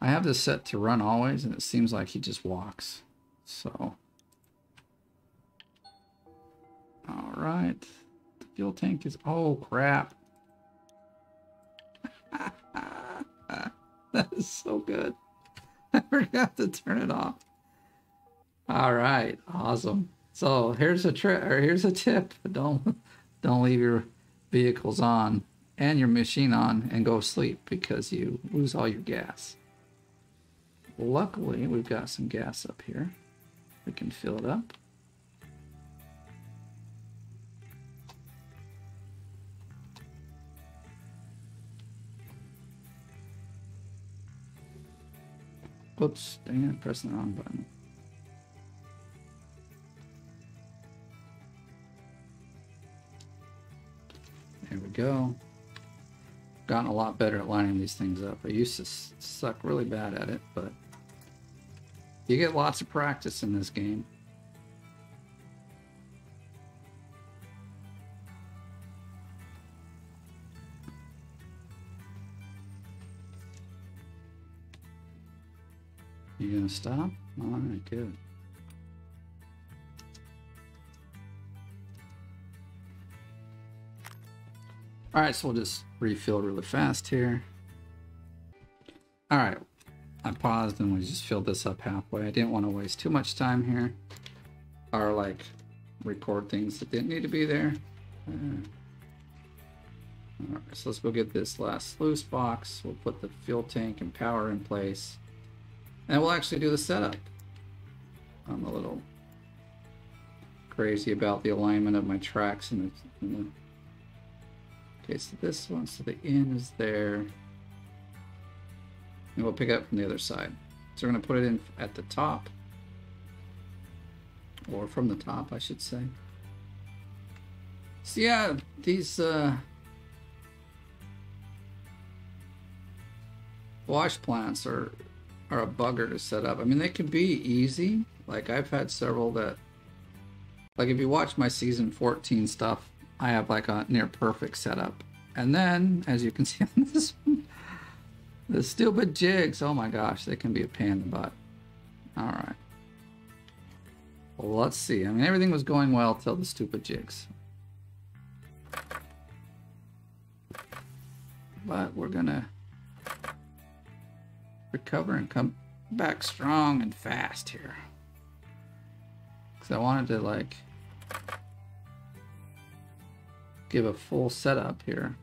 I have this set to run always, and it seems like he just walks. So. Alright. The fuel tank is... Oh, crap. That is so good. I forgot to turn it off. All right, awesome. So here's a trick, or here's a tip: don't leave your vehicles on and your machine on and go sleep because you lose all your gas. Luckily, we've got some gas up here. We can fill it up. Oops, dang it, pressing the wrong button. There we go. Gotten a lot better at lining these things up. I used to suck really bad at it, but you get lots of practice in this game. You gonna stop? All right, good. All right, so we'll just refill really fast here. All right, I paused and we just filled this up halfway. I didn't want to waste too much time here, or like record things that didn't need to be there. All right, so let's go get this last sluice box. We'll put the fuel tank and power in place, and we'll actually do the setup. I'm a little crazy about the alignment of my tracks in the okay, so this one, so the in is there. And we'll pick up from the other side. So we're going to put it in at the top. Or from the top, I should say. So yeah, these wash plants are a bugger to set up. I mean, they can be easy. Like, I've had several that... Like, if you watch my season 14 stuff, I have like a near perfect setup. And then, as you can see on this one, the stupid jigs, oh my gosh, they can be a pain in the butt. Alright. Well, let's see. I mean, everything was going well till the stupid jigs. But we're gonna recover and come back strong and fast here. Because I wanted to, like... give a full setup here.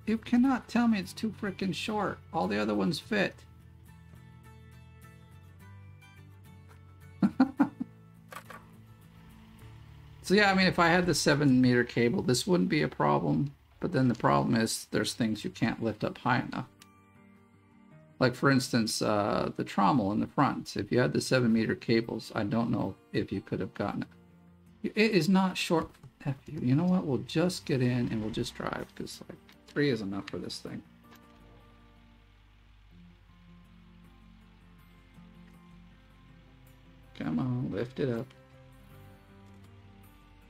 You cannot tell me it's too freaking short. All the other ones fit. So yeah, I mean, if I had the 7-meter cable, this wouldn't be a problem. But then the problem is there's things you can't lift up high enough. Like, for instance, the trommel in the front. If you had the 7-meter cables, I don't know if you could have gotten it. It is not short. F you. You know what? We'll just get in and we'll just drive, because like 3 is enough for this thing. Come on, lift it up.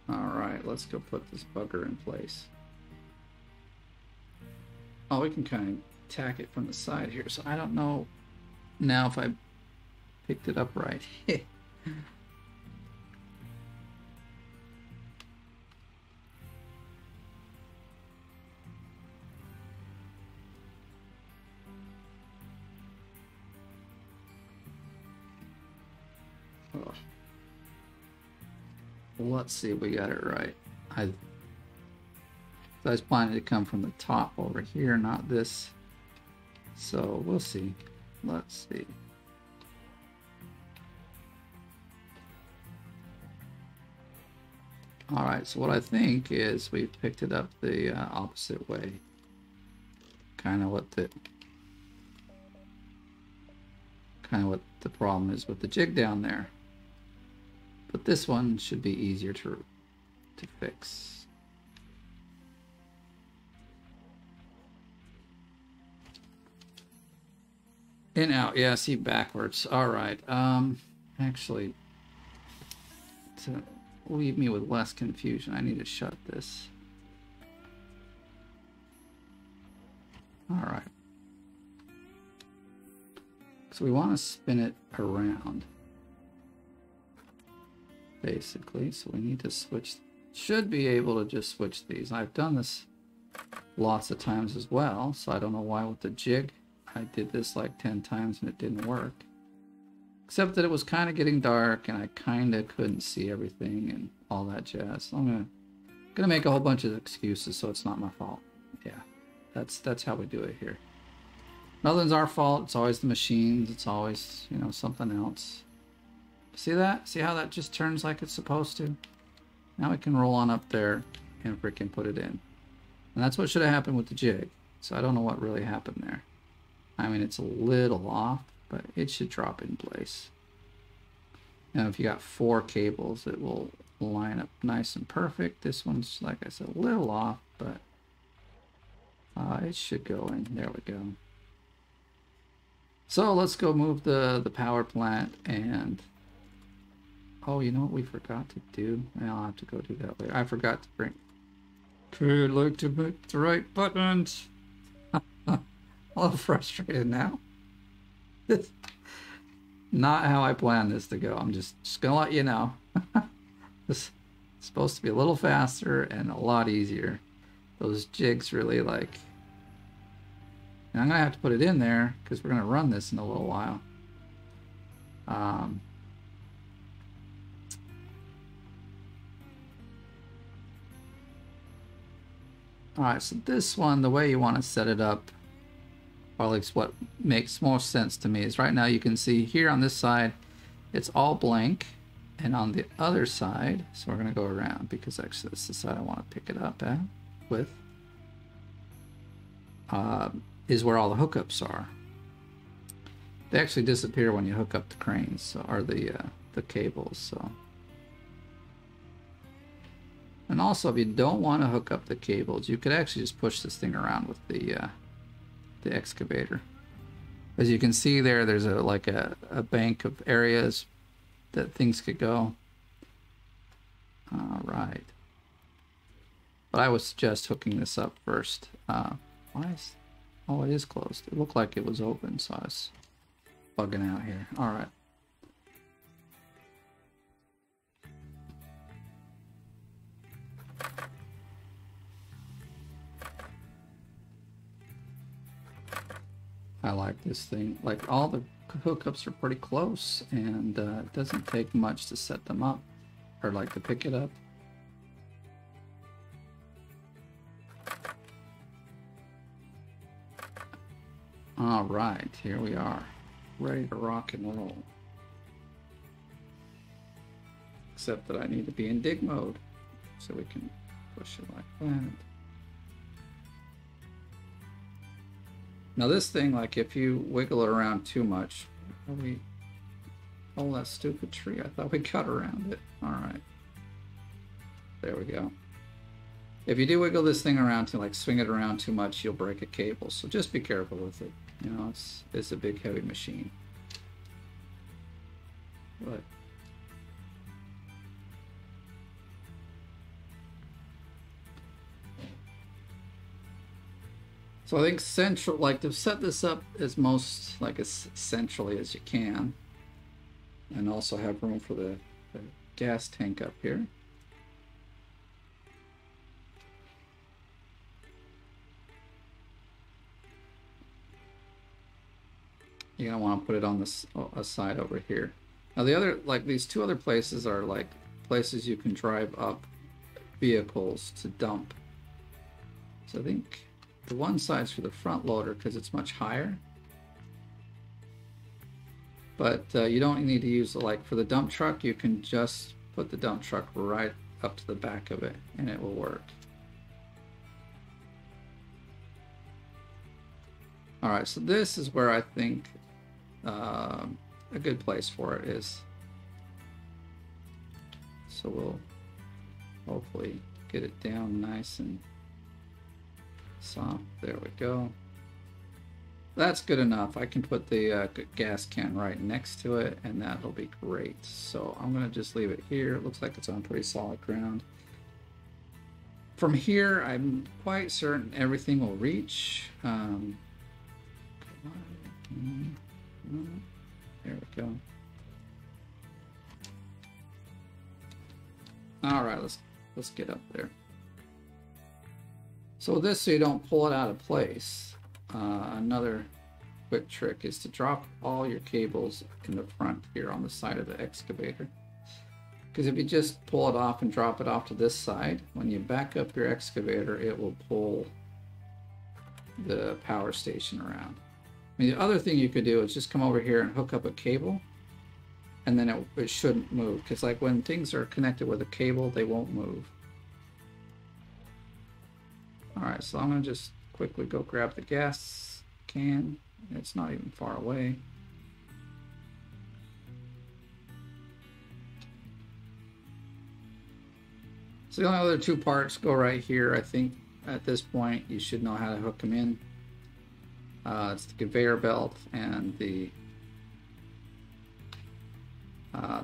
Alright, let's go put this bugger in place. Oh, we can kind of tack it from the side here, so I don't know now if I picked it up right. Oh. Let's see if we got it right. I was planning to come from the top over here, not this. So we'll see. Let's see. Alright, so what I think is we picked it up the opposite way. Kind of what the problem is with the jig down there. But this one should be easier to fix. In, out, yeah, see, backwards. Alright, actually, to leave me with less confusion, I need to shut this. Alright. So we want to spin it around, basically. So we need to switch, should be able to just switch these. I've done this lots of times as well, so I don't know why with the jig I did this like 10 times and it didn't work. Except that it was kind of getting dark and I kind of couldn't see everything and all that jazz. So I'm gonna make a whole bunch of excuses so it's not my fault. Yeah, that's how we do it here. Nothing's our fault. It's always the machines. It's always, you know, something else. See that? See how that just turns like it's supposed to? Now we can roll on up there and freaking put it in. And that's what should have happened with the jig. So I don't know what really happened there. I mean, it's a little off, but it should drop in place. Now, if you got 4 cables, it will line up nice and perfect. This one's, like I said, a little off, but it should go in. There we go. So let's go move the power plant and... Oh, you know what we forgot to do? I'll have to go do that later. I forgot to bring... Okay, I'd like to make the right buttons. A little frustrated now. Not how I planned this to go. I'm just gonna let you know. This is supposed to be a little faster and a lot easier. Those jigs really like... And I'm gonna have to put it in there because we're gonna run this in a little while. Alright, so this one, the way you want to set it up, or at least what makes more sense to me, is right now you can see here on this side, it's all blank, and on the other side, so we're going to go around, because actually that's the side I want to pick it up at, with, is where all the hookups are. They actually disappear when you hook up the cranes, so, or the cables, so... And also, if you don't want to hook up the cables, you could actually just push this thing around with the excavator. As you can see there, there's like a bank of areas that things could go. All right. But I would suggest hooking this up first. Why is... Oh, it is closed. It looked like it was open, so I was bugging out here. All right. I like this thing. Like, all the hookups are pretty close, and it doesn't take much to set them up, or like to pick it up. All right, here we are, ready to rock and roll. Except that I need to be in dig mode, so we can push it like that. Now this thing, like, if you wiggle it around too much, oh, that stupid tree, I thought we cut around it. All right, there we go. If you do wiggle this thing around to, like, swing it around too much, you'll break a cable, so just be careful with it. You know, it's a big heavy machine. But so I think central, like, to set this up as most, like, as centrally as you can, and also have room for the gas tank up here. You're gonna want to put it on this side over here. Now the other, like, these 2 other places are like places you can drive up vehicles to dump. So I think the one side's for the front loader because it's much higher. But you don't need to use, like, for the dump truck, you can just put the dump truck right up to the back of it and it will work. Alright, so this is where I think a good place for it is. So we'll hopefully get it down nice and soft. There we go. That's good enough. I can put the gas can right next to it, and that'll be great. So I'm going to just leave it here. It looks like it's on pretty solid ground. From here, I'm quite certain everything will reach. There we go. All right, let's get up there. So this, so you don't pull it out of place. Another quick trick is to drop all your cables in the front here on the side of the excavator. Because if you just pull it off and drop it off to this side, when you back up your excavator, it will pull the power station around. I mean, the other thing you could do is just come over here and hook up a cable, and then it shouldn't move. Because like when things are connected with a cable, they won't move. Alright, so I'm going to just quickly go grab the gas can. It's not even far away. So the only other two parts go right here. I think at this point you should know how to hook them in. It's the conveyor belt and the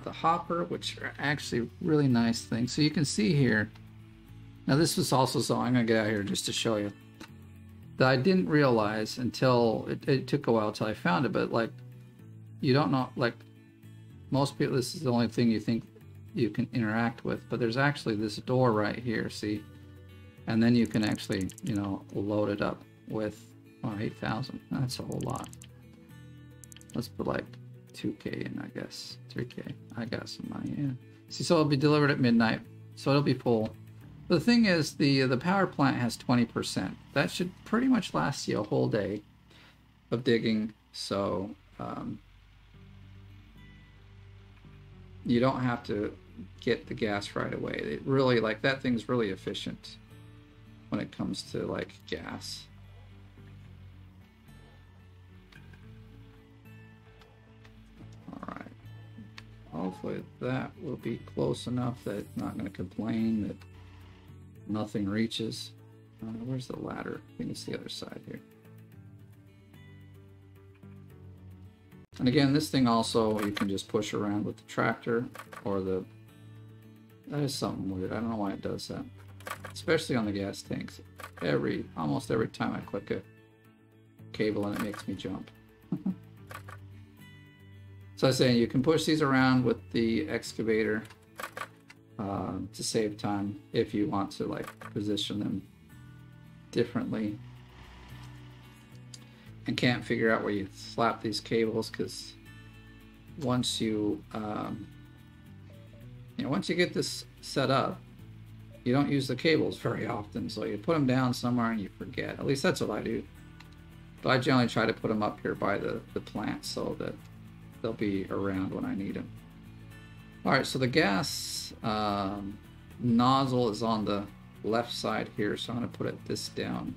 hopper, which are actually really nice things. So you can see here. Now this was also so I'm gonna get out here just to show you that I didn't realize until it took a while till I found it. But like, you don't know, like most people, this is the only thing you think you can interact with, but there's actually this door right here, see, and then you can actually, you know, load it up with 8,000. That's a whole lot. Let's put like 2K in, I guess 3K. I got some money. Yeah, see, so it'll be delivered at midnight, so it'll be full. The thing is, the power plant has 20%. That should pretty much last you a whole day of digging, so you don't have to get the gas right away. It really, like, that thing's really efficient when it comes to like gas. Alright, hopefully that will be close enough that it's not going to complain that nothing reaches. Where's the ladder? I think it's the other side here. And again, this thing also you can just push around with the tractor or the... That is something weird. I don't know why it does that. Especially on the gas tanks. Almost every time I click a cable and it makes me jump. So I was saying you can push these around with the excavator to save time if you want to like position them differently and can't figure out where you slap these cables, because once you once you get this set up, you don't use the cables very often, so you put them down somewhere and you forget. At least that's what I do. But I generally try to put them up here by the plant so that they'll be around when I need them. Alright, so the gas nozzle is on the left side here, so I'm going to put this down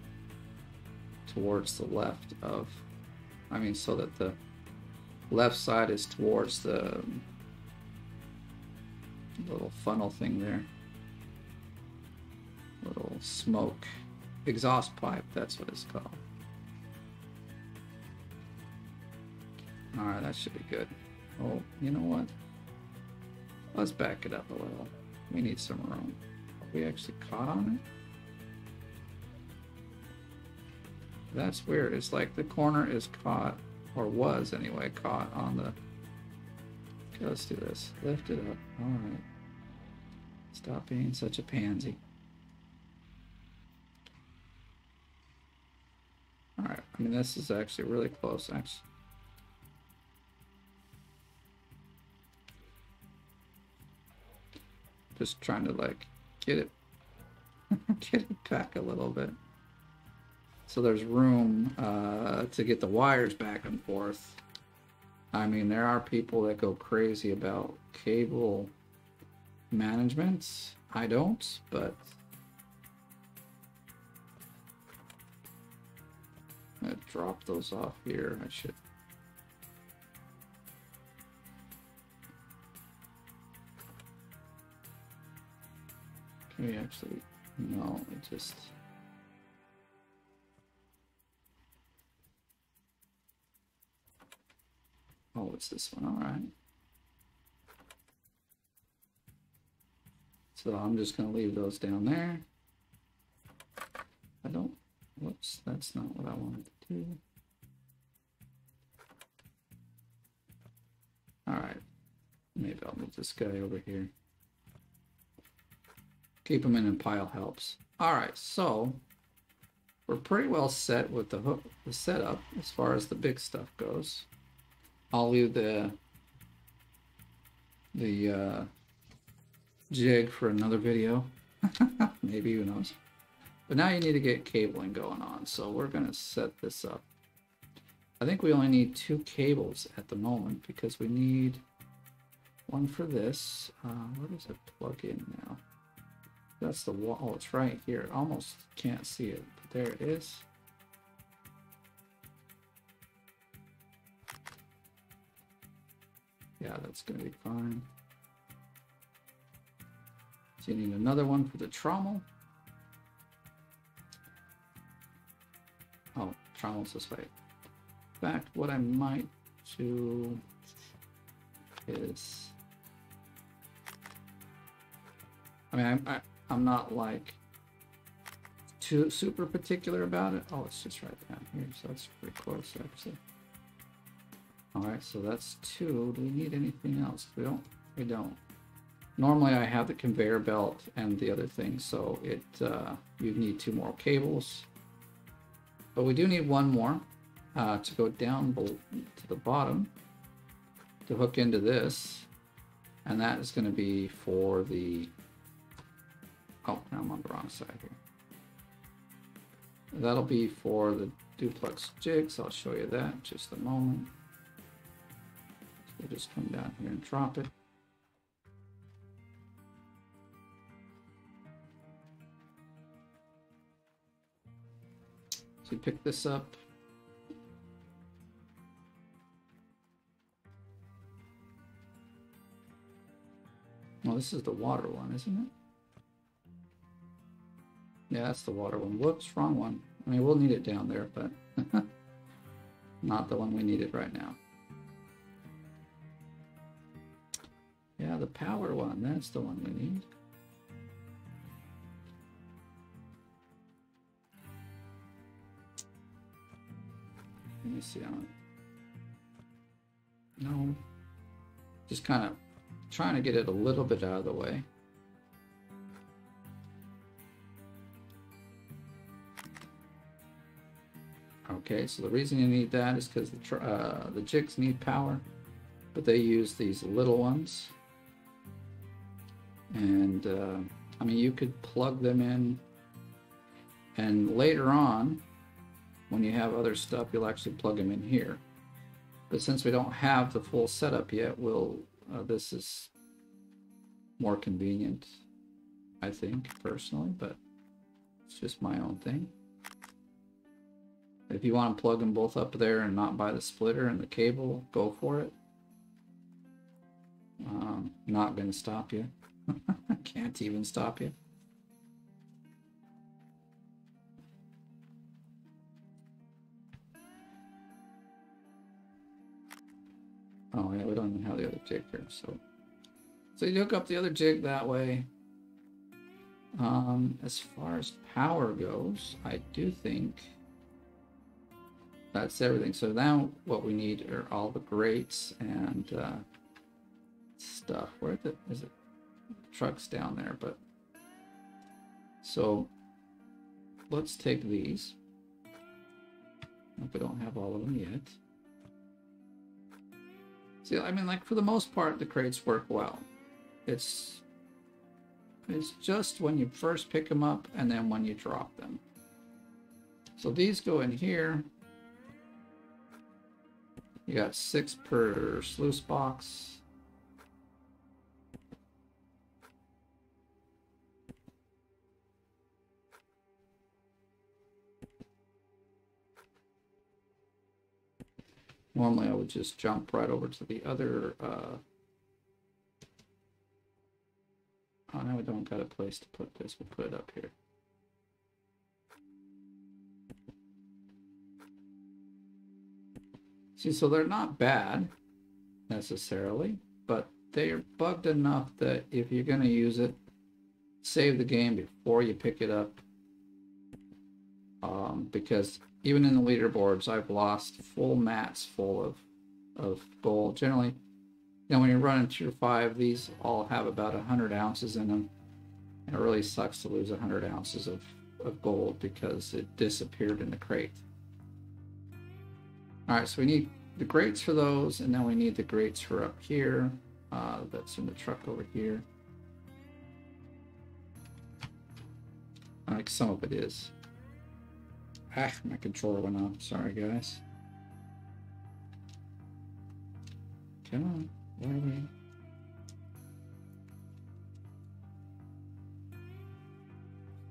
towards the left of, so that the left side is towards the little funnel thing there. Little smoke exhaust pipe, that's what it's called. Alright, that should be good. Oh, you know what? Let's back it up a little. We need some room. Are we actually caught on it? That's weird. It's like the corner is caught, or was anyway, caught on the... Okay, let's do this. Lift it up. Alright. Stop being such a pansy. Alright, this is actually really close, actually. Just trying to like get it get it back a little bit so there's room to get the wires back and forth. There are people that go crazy about cable management. I don't, but I'm gonna drop those off here. I should. We actually, no, it just... Oh, it's this one, alright. So I'm just going to leave those down there. Whoops, that's not what I wanted to do. Alright, maybe I'll move this guy over here. Keep them in a pile helps. Alright, so we're pretty well set with the setup as far as the big stuff goes. I'll leave the jig for another video. Maybe, who knows. But now you need to get cabling going on, so we're going to set this up. I think we only need 2 cables at the moment because we need one for this. Where does it plug in now? That's the wall. Oh, it's right here. Almost can't see it, but there it is. Yeah, that's going to be fine. So you need another one for the trommel. Oh, trommel's this way. In fact, what I might do is, I mean, I'm not like too super particular about it. Oh, it's just right down here, so that's pretty close actually. All right, so that's 2. Do we need anything else? We don't. Normally I have the conveyor belt and the other thing, so it you need 2 more cables. But we do need 1 more to go down to the bottom to hook into this, and that is going to be for the, oh, I'm on the wrong side here. That'll be for the duplex jigs. I'll show you that in just a moment. So we'll just come down here and drop it. So you pick this up. Well, this is the water one, isn't it? Yeah, that's the water one. Whoops, wrong one. I mean, we'll need it down there, but not the one we needed right now. Yeah, the power one, that's the one we need. Let me see on it. No, just kind of trying to get it a little bit out of the way. Okay, so the reason you need that is because the jigs need power, but they use these little ones. And I mean, you could plug them in, and later on, when you have other stuff, you'll actually plug them in here. But since we don't have the full setup yet, this is more convenient, I think, personally, but it's just my own thing. If you want to plug them both up there and not buy the splitter and the cable, go for it. Not going to stop you. Can't even stop you. Oh yeah, we don't even have the other jig here, so you hook up the other jig that way. As far as power goes, I do think that's everything. So now what we need are all the grates and stuff. Where is it? The truck's down there, but so let's take these. Hope we don't have all of them yet. See, I mean, like, for the most part, the crates work well. It's just when you first pick them up and then when you drop them. So these go in here. You got 6 per sluice box. Normally I would just jump right over to the other, oh, now we don't got a place to put this. We'll put it up here. See, so they're not bad necessarily, but they are bugged enough that if you're going to use it, save the game before you pick it up. Because even in the leaderboards, I've lost full mats full of gold. Generally, you know, when you're running tier 5, these all have about 100 ounces in them. And it really sucks to lose 100 ounces of of gold because it disappeared in the crate. Alright, so we need the grates for those, and then we need the grates for up here. That's in the truck over here. Like some of it is. Ah, my controller went off. Sorry, guys. Come on. Where are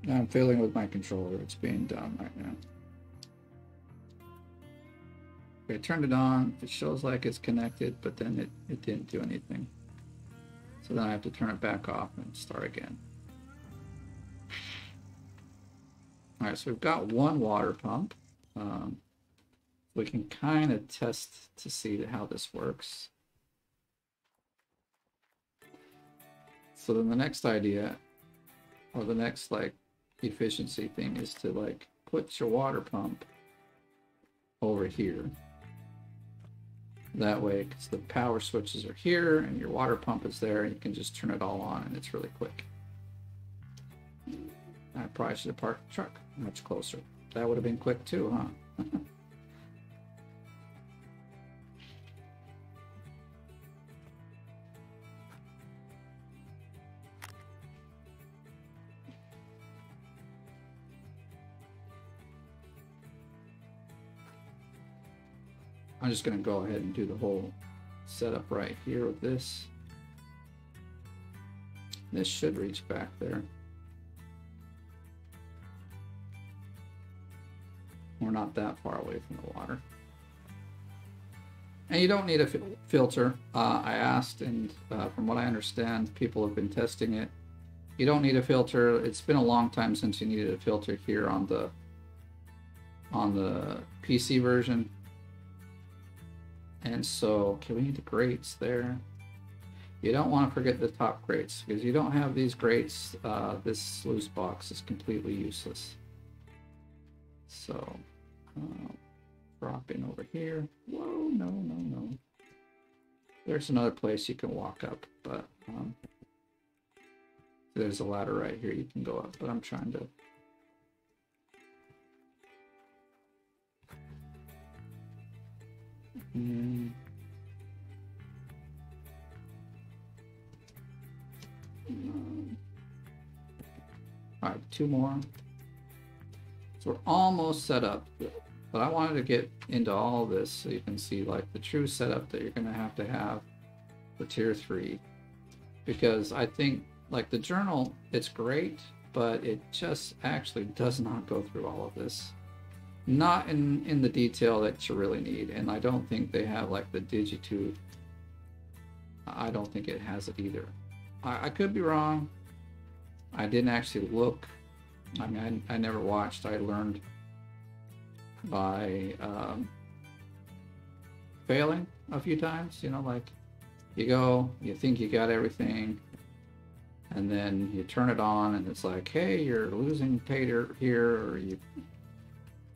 we? I'm fiddling with my controller. It's being done right now. Okay, I turned it on. It shows like it's connected, but then it didn't do anything. So then I have to turn it back off and start again. Alright, so we've got one water pump. We can kind of test to see how this works. So then the next idea, or the next like efficiency thing, is to like put your water pump over here. That way, because the power switches are here and your water pump is there, and you can just turn it all on and it's really quick. I probably should have parked the truck much closer. That would have been quick too, huh? I'm just going to go ahead and do the whole setup right here with this. This should reach back there. We're not that far away from the water. And you don't need a filter. I asked, and from what I understand, people have been testing it. You don't need a filter. It's been a long time since you needed a filter here on the PC version. And so, okay, we need the grates there. You don't want to forget the top grates, because you don't have these grates, this sluice box is completely useless. So, drop in over here. Whoa, no. There's another place you can walk up, but there's a ladder right here you can go up, but I'm trying to... Alright, two more. So we're almost set up, but I wanted to get into all this so you can see like the true setup that you're going to have for tier 3, because I think like the journal, it's great, but it just actually does not go through all of this. Not in the detail that you really need, and I don't think they have like the Digitube. I don't think it has it either. I could be wrong. I didn't actually look. I mean, I never watched. I learned by failing a few times. You know, like you go, you think you got everything, and then you turn it on, and it's like, hey, you're losing tater here, or you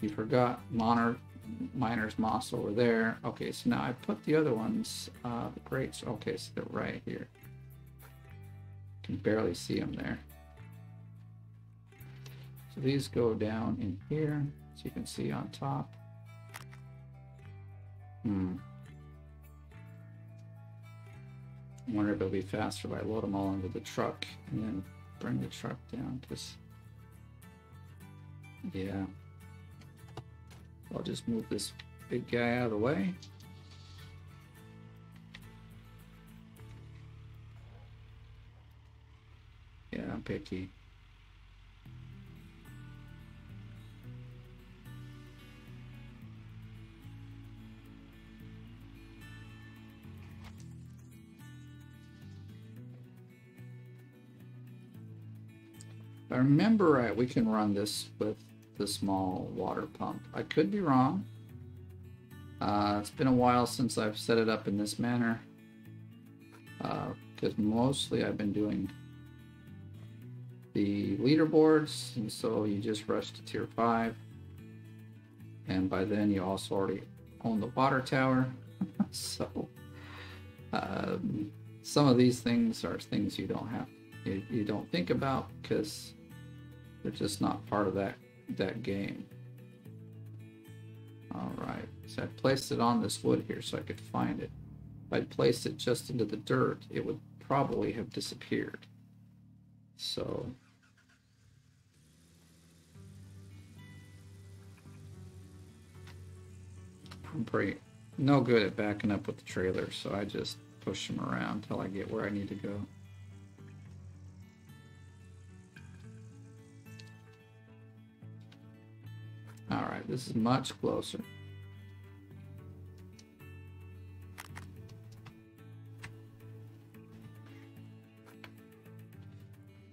forgot miner's moss over there. Okay, so now I put the other ones, the grates. Okay, so they're right here. Can barely see them there. So these go down in here, so you can see on top. I wonder if it'll be faster if I load them all into the truck and then bring the truck down, because yeah. I'll just move this big guy out of the way. Yeah, I'm picky. If I remember right, we can run this with the small water pump. I could be wrong. It's been a while since I've set it up in this manner, because mostly I've been doing the leaderboards, and so you just rush to tier 5, and by then you also already own the water tower. So some of these things are things you don't have, you don't think about, because They're just not part of that game. Alright, so I placed it on this wood here so I could find it. If I'd placed it just into the dirt, it would probably have disappeared. So I'm pretty no good at backing up with the trailer, so I just push them around until I get where I need to go. Alright, this is much closer.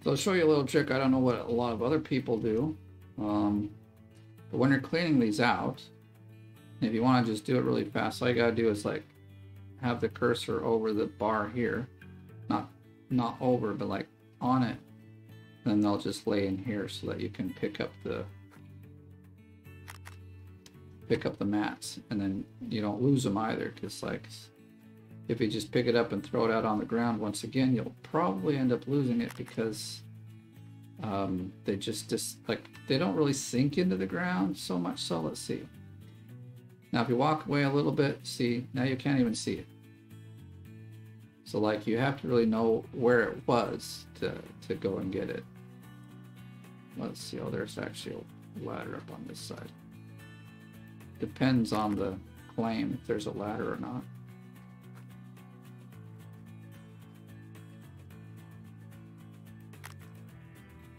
So I'll show you a little trick. I don't know what a lot of other people do. But when you're cleaning these out, if you want to just do it really fast, all you gotta do is like have the cursor over the bar here. Not over, but like on it. Then they'll just lay in here so that you can pick up the mats, and then you don't lose them either, because like if you just pick it up and throw it out on the ground once again, you'll probably end up losing it, because they just like they don't really sink into the ground so much. So let's see. Now if you walk away a little bit, see, now you can't even see it. So like you have to really know where it was to go and get it. Let's see. Oh, there's actually a ladder up on this side. Depends on the claim if there's a ladder or not.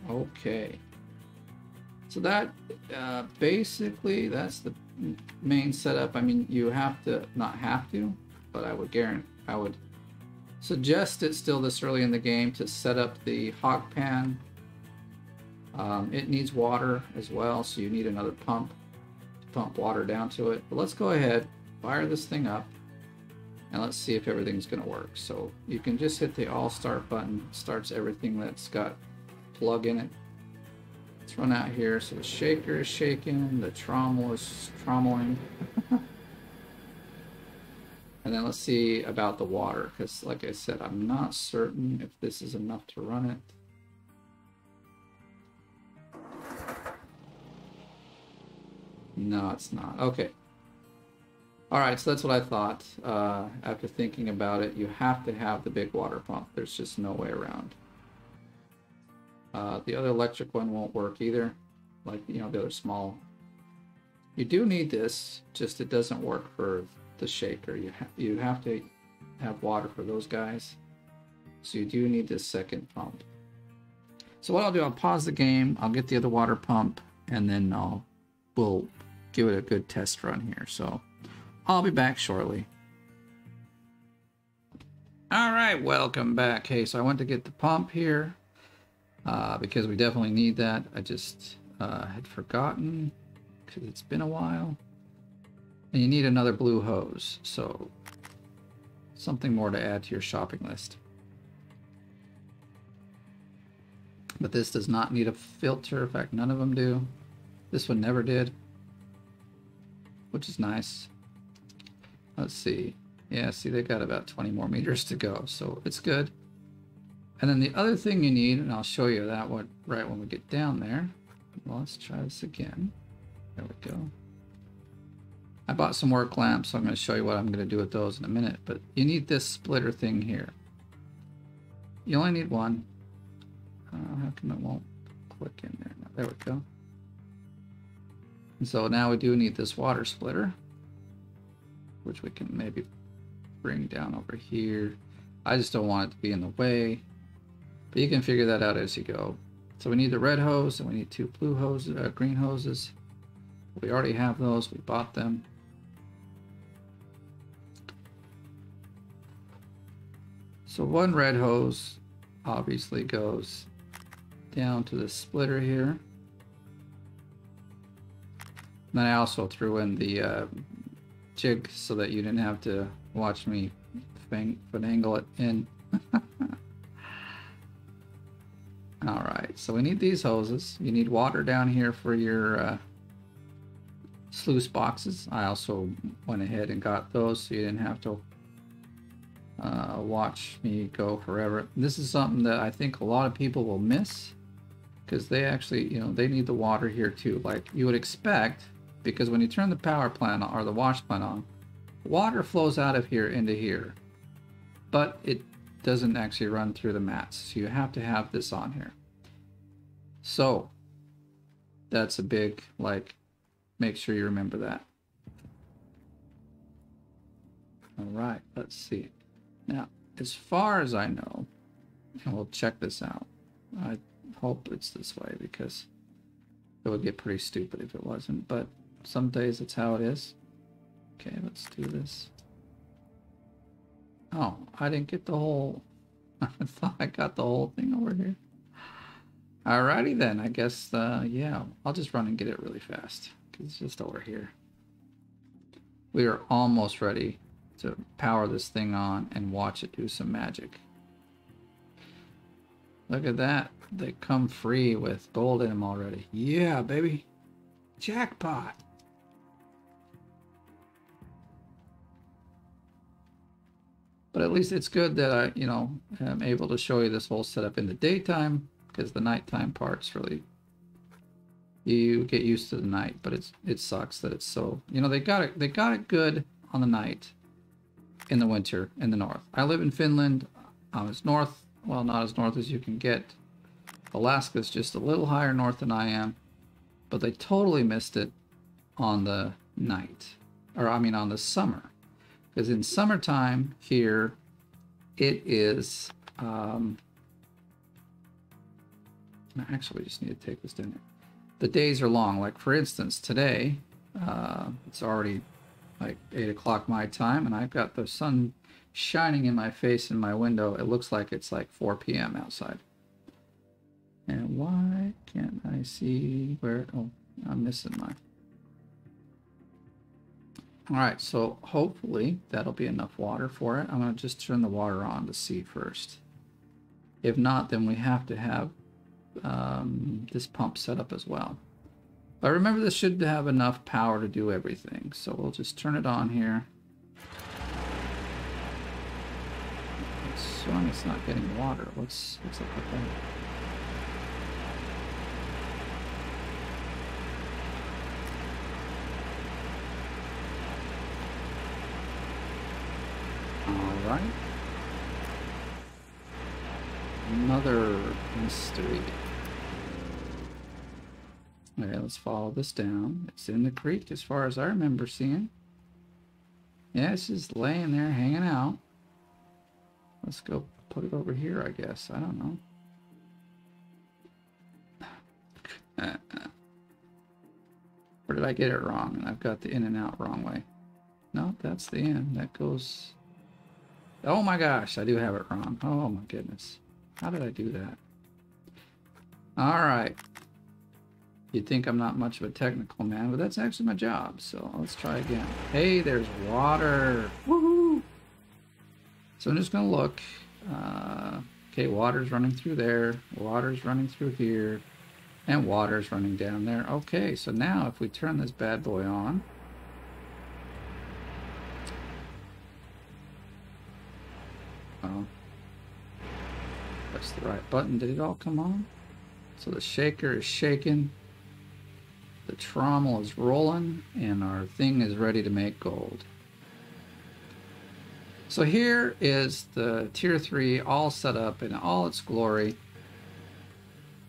Okay. So that basically that's the main setup. I mean, you have to, not have to, but I would suggest it still this early in the game to set up the hog pan. It needs water as well, so you need another pump to pump water down to it. But let's go ahead, fire this thing up, and let's see if everything's going to work. So you can just hit the all start button. It starts everything that's got plug in it. Let's run out here. So the shaker is shaking, the trommel is trommeling. And then let's see about the water, because like I said, I'm not certain if this is enough to run it. No, it's not. Okay. Alright, so that's what I thought. After thinking about it, you have to have the big water pump. There's just no way around. The other electric one won't work either. Like, you know, the other small. You do need this, just it doesn't work for the shaker. You have to have water for those guys. So you do need this second pump. So what I'll do, I'll pause the game, I'll get the other water pump, and then we'll give it a good test run here. So I'll be back shortly. Alright, welcome back. Hey, so I went to get the pump here because we definitely need that. I just had forgotten because it's been a while. And you need another blue hose, so something more to add to your shopping list. But this does not need a filter. In fact, none of them do. This one never did, which is nice. Let's see. Yeah, see, they got about 20 more meters to go, so it's good. And then the other thing you need, and I'll show you that one right when we get down there. Well, let's try this again. There we go. I bought some work lamps, so I'm going to show you what I'm going to do with those in a minute. But you need this splitter thing here. You only need one. How come it won't click in there? Now, there we go. And so now we do need this water splitter, which we can maybe bring down over here. I just don't want it to be in the way, but you can figure that out as you go. So we need the red hose, and we need two blue hoses, green hoses. We already have those. We bought them. So one red hose obviously goes down to the splitter here. And then I also threw in the jig so that you didn't have to watch me finagle it in. Alright, so we need these hoses. You need water down here for your sluice boxes. I also went ahead and got those so you didn't have to watch me go forever. This is something that I think a lot of people will miss, because they actually, you know, they need the water here too, like you would expect, because when you turn the power plant on, or the wash plant on, water flows out of here into here, but it doesn't actually run through the mats. So you have to have this on here. So that's a big, like, make sure you remember that. All right, let's see. Now, as far as I know, and we'll check this out. I hope it's this way because it would get pretty stupid if it wasn't, but some days it's how it is. Okay, let's do this. Oh, I didn't get the whole... I thought I got the whole thing over here. Alrighty then, I guess, yeah, I'll just run and get it really fast because it's just over here. We are almost ready to power this thing on and watch it do some magic. Look at that. They come free with gold in them already. Yeah, baby. Jackpot. But at least it's good that I, you know, am able to show you this whole setup in the daytime, because the nighttime part's really, you get used to the night, but it sucks that it's so, you know, they got it good on the night in the winter in the north. I live in Finland. It's north, well, not as north as you can get. Alaska's just a little higher north than I am, but they totally missed it on the night, or I mean on the summer. Because in summertime here, it is, actually we just need to take this down here. The days are long. Like for instance, today, it's already like 8 o'clock my time, and I've got the sun shining in my face in my window. It looks like it's like 4 p.m. outside. And why can't I see where, oh, I'm missing my... All right, so hopefully that'll be enough water for it. I'm going to just turn the water on to see first. If not, then we have to have this pump set up as well. But remember, this should have enough power to do everything. So we'll just turn it on here. As long as it's not getting water. What's up with that? Alright. Another mystery. Okay, let's follow this down. It's in the creek as far as I remember seeing. Yeah, it's just laying there hanging out. Let's go put it over here, I guess. I don't know. Or did I get it wrong? And I've got the in and out wrong way. No, that's the in. That goes... Oh my gosh, I do have it wrong. Oh my goodness. How did I do that? Alright. You'd think I'm not much of a technical man, but that's actually my job. So let's try again. Hey, there's water. Woohoo! So I'm just going to look. Okay, water's running through there. Water's running through here. And water's running down there. Okay, so now if we turn this bad boy on. Oh. Press the right button. Did it all come on? So the shaker is shaking. The trommel is rolling. And our thing is ready to make gold. So here is the Tier 3 all set up in all its glory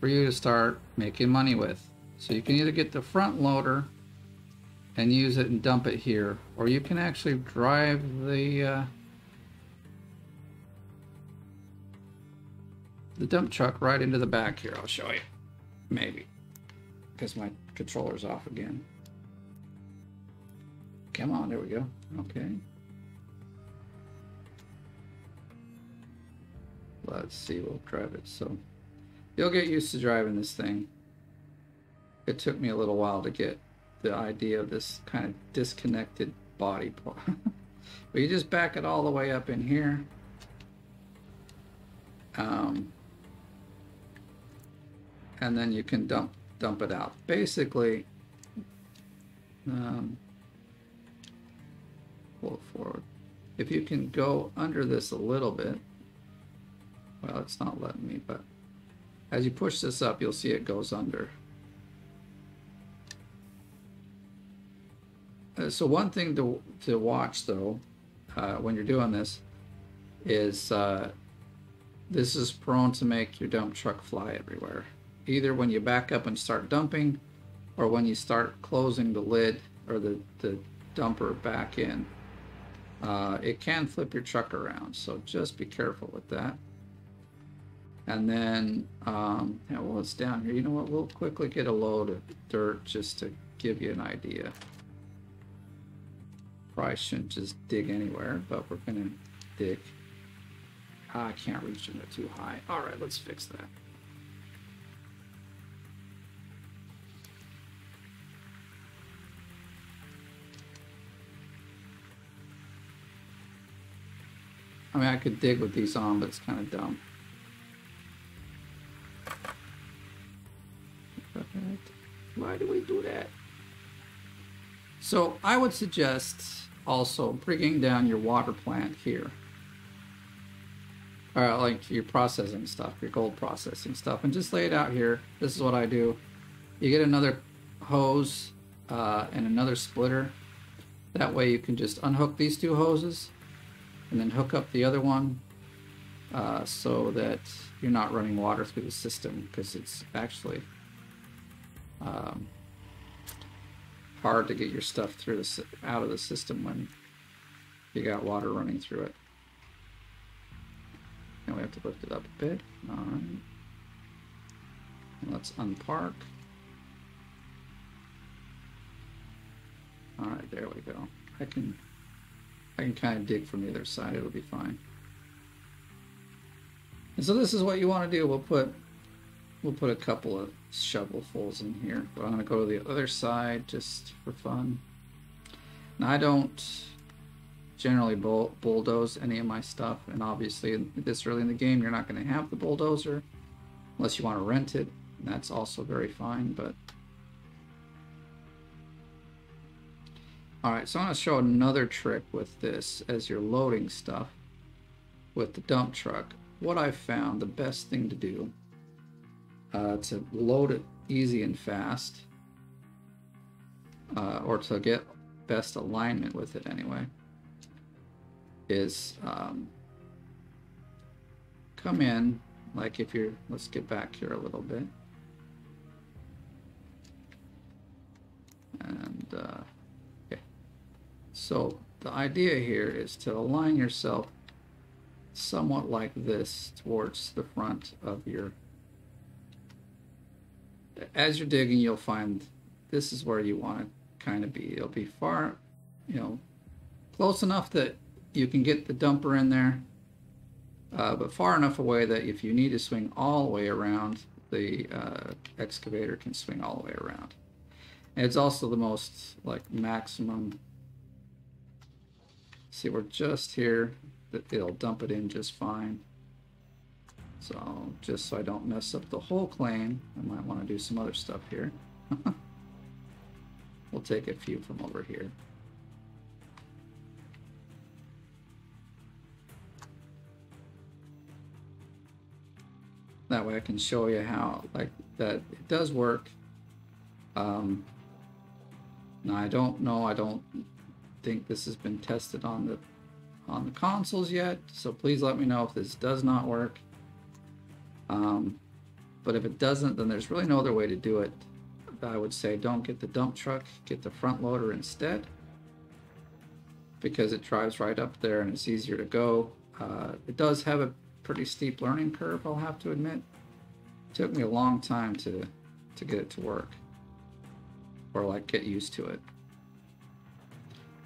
for you to start making money with. So you can either get the front loader and use it and dump it here, or you can actually drive the dump truck right into the back here. I'll show you. Maybe. Because my controller's off again. Come on, there we go. Okay. Let's see, we'll drive it. So you'll get used to driving this thing. It took me a little while to get the idea of this kind of disconnected body part. But you just back it all the way up in here. And then you can dump it out. Basically, pull it forward. If you can go under this a little bit, well, it's not letting me, but As you push this up, you'll see it goes under. So one thing to watch, though, when you're doing this, is this is prone to make your dump truck fly everywhere. Either when you back up and start dumping, or when you start closing the lid or the dumper back in. It can flip your truck around, so just be careful with that. And then, yeah, well, it's down here. You know what? We'll quickly get a load of dirt just to give you an idea. Probably shouldn't just dig anywhere, but we're going to dig. I can't reach them, they're too high. All right, let's fix that. I mean, I could dig with these on, but it's kind of dumb. Why do we do that? So I would suggest also bringing down your water plant here. Or like your processing stuff, your gold processing stuff, and just lay it out here. This is what I do. You get another hose and another splitter. That way you can just unhook these two hoses and then hook up the other one so that you're not running water through the system, because it's actually hard to get your stuff through out of the system when you got water running through it. And we have to lift it up a bit. All right. And let's unpark. All right, there we go. I can kind of dig from the other side. It'll be fine. And so this is what you want to do. We'll put a couple of shovelfuls in here, but I'm going to go to the other side just for fun. Now, I don't generally bulldoze any of my stuff, and obviously this early in the game you're not going to have the bulldozer unless you want to rent it, and that's also very fine. But alright, so I'm going to show another trick with this as you're loading stuff with the dump truck. What I've found the best thing to do to load it easy and fast, or to get best alignment with it anyway, is come in, like if you're, let's get back here a little bit, and okay. So the idea here is to align yourself somewhat like this towards the front of your, as you're digging, you'll find this is where you want to kind of be. It'll be far, you know, close enough that you can get the dumper in there, but far enough away that if you need to swing all the way around, the excavator can swing all the way around. And it's also the most, like, maximum. See, we're just here. It'll dump it in just fine. So just so I don't mess up the whole claim, I might want to do some other stuff here. We'll take a few from over here. That way I can show you how, like, that it does work. Now I don't know, I don't think this has been tested on the consoles yet, so please let me know if this does not work. But if it doesn't, then there's really no other way to do it. I would say don't get the dump truck, get the front loader instead, because it drives right up there and it's easier to go. It does have a pretty steep learning curve, I'll have to admit. It took me a long time to get it to work, or like get used to it.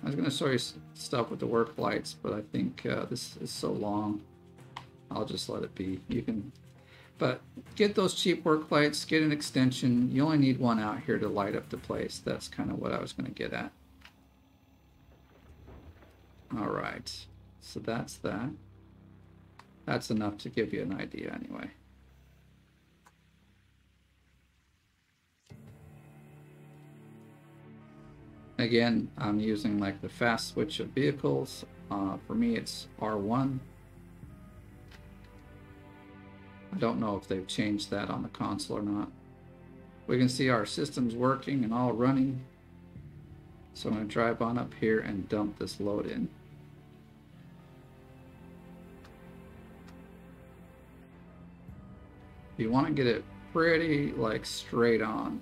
I was going to show you stuff with the work lights, but I think this is so long, I'll just let it be. You can, but get those cheap work lights, get an extension. You only need one out here to light up the place. That's kind of what I was going to get at. All right, so that's that. That's enough to give you an idea anyway. Again, I'm using like the fast switch of vehicles. For me, it's R1. I don't know if they've changed that on the console or not. We can see our system's working and all running. So I'm going to drive on up here and dump this load in. You want to get it pretty like straight on.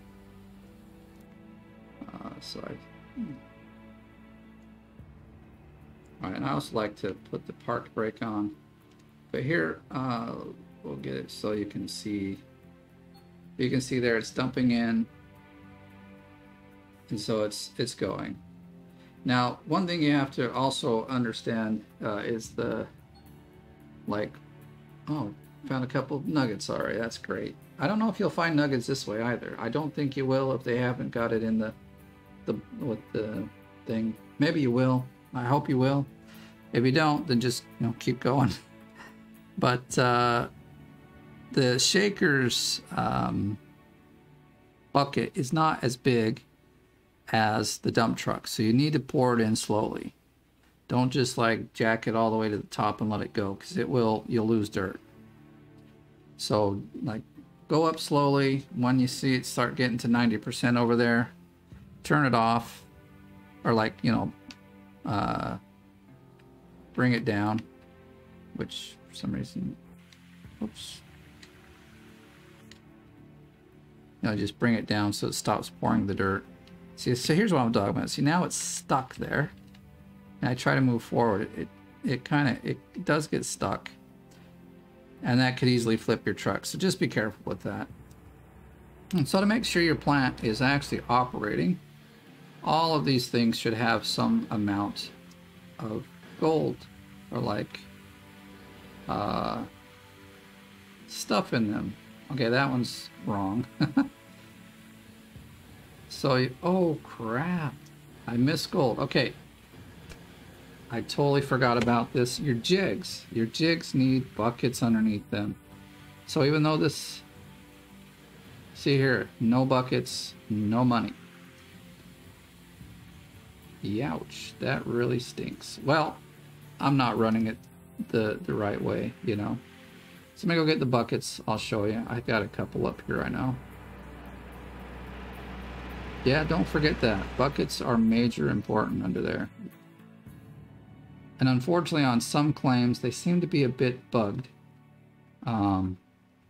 Alright, and I also like to put the park brake on. But here, we'll get it so you can see. You can see there it's dumping in. And so it's going. Now, one thing you have to also understand is the, like, oh, found a couple of nuggets already. That's great. I don't know if you'll find nuggets this way either. I don't think you will if they haven't got it in with the thing. Maybe you will. I hope you will. If you don't, then just, you know, keep going. But the shaker's bucket is not as big as the dump truck, so you need to pour it in slowly. Don't just like jack it all the way to the top and let it go, because you'll lose dirt. So like go up slowly. When you see it start getting to 90% over there, turn it off, or like, you know, bring it down, which for some reason, oops. No, just bring it down so it stops pouring the dirt. See, so here's what I'm talking about. See, now it's stuck there. And I try to move forward. It does get stuck. And that could easily flip your truck. So just be careful with that. And so to make sure your plant is actually operating, all of these things should have some amount of gold or like stuff in them. Okay, that one's wrong. So, oh crap, I missed gold. Okay, I totally forgot about this. Your jigs need buckets underneath them. So even though this, see here, no buckets, no money. Youch, that really stinks. Well, I'm not running it the right way, you know. So I'm gonna go get the buckets. I'll show you. I got a couple up here, I know. Yeah, don't forget that. Buckets are major important under there. And unfortunately on some claims, they seem to be a bit bugged.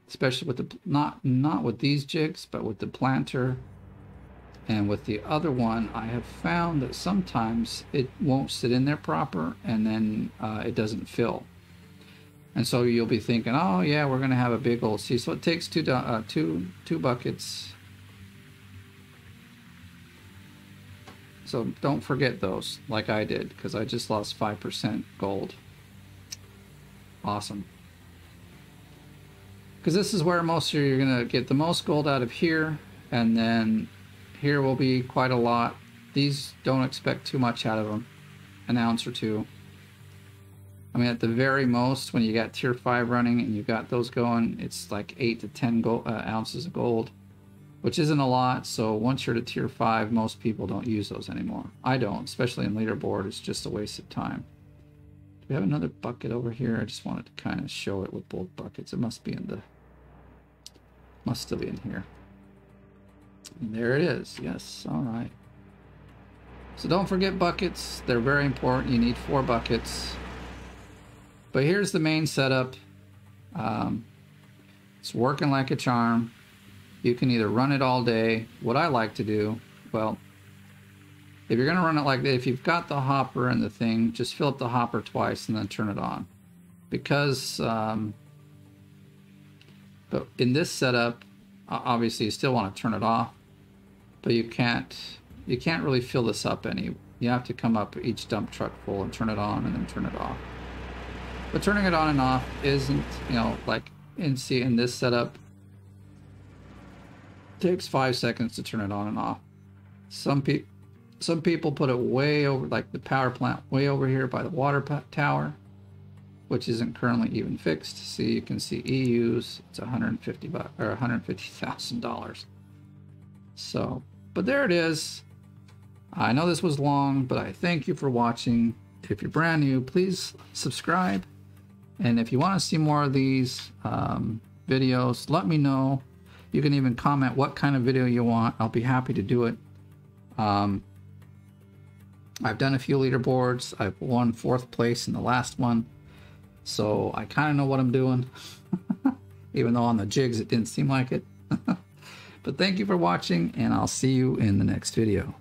Especially with the, not with these jigs, but with the planter. And with the other one, I have found that sometimes it won't sit in there proper, and then it doesn't fill. And so you'll be thinking, oh yeah, we're gonna have a big old, see, so it takes two buckets. So don't forget those, like I did, because I just lost 5% gold. Awesome. Because this is where you're going to get the most gold out of here, and then here will be quite a lot. These don't expect too much out of them, an ounce or two. I mean, at the very most, when you got tier 5 running and you got those going, it's like 8 to 10 ounces of gold. Which isn't a lot, so once you're to tier 5, most people don't use those anymore. I don't, especially in leaderboard. It's just a waste of time. Do we have another bucket over here? I just wanted to kind of show it with both buckets. It must be in the... must still be in here. And there it is. Yes, all right. So don't forget buckets. They're very important. You need 4 buckets. But here's the main setup. It's working like a charm. You can either run it all day. What I like to do, well, if you're going to run it like that, if you've got the hopper and the thing, just fill up the hopper twice and then turn it on. Because, but in this setup, obviously you still want to turn it off, but you can't really fill this up any. You have to come up each dump truck full and turn it on and then turn it off. But turning it on and off isn't, you know, like in this setup, takes 5 seconds to turn it on and off. Some people put it way over, like the power plant way over here by the water tower, which isn't currently even fixed. See, you can see EUs. It's $150 or $150,000. So, but there it is. I know this was long, but I thank you for watching. If you're brand new, please subscribe. And if you want to see more of these, videos, let me know. You can even comment what kind of video you want. I'll be happy to do it. I've done a few leaderboards. I've won 4th place in the last one, so I kind of know what I'm doing. Even though on the jigs it didn't seem like it. But thank you for watching, and I'll see you in the next video.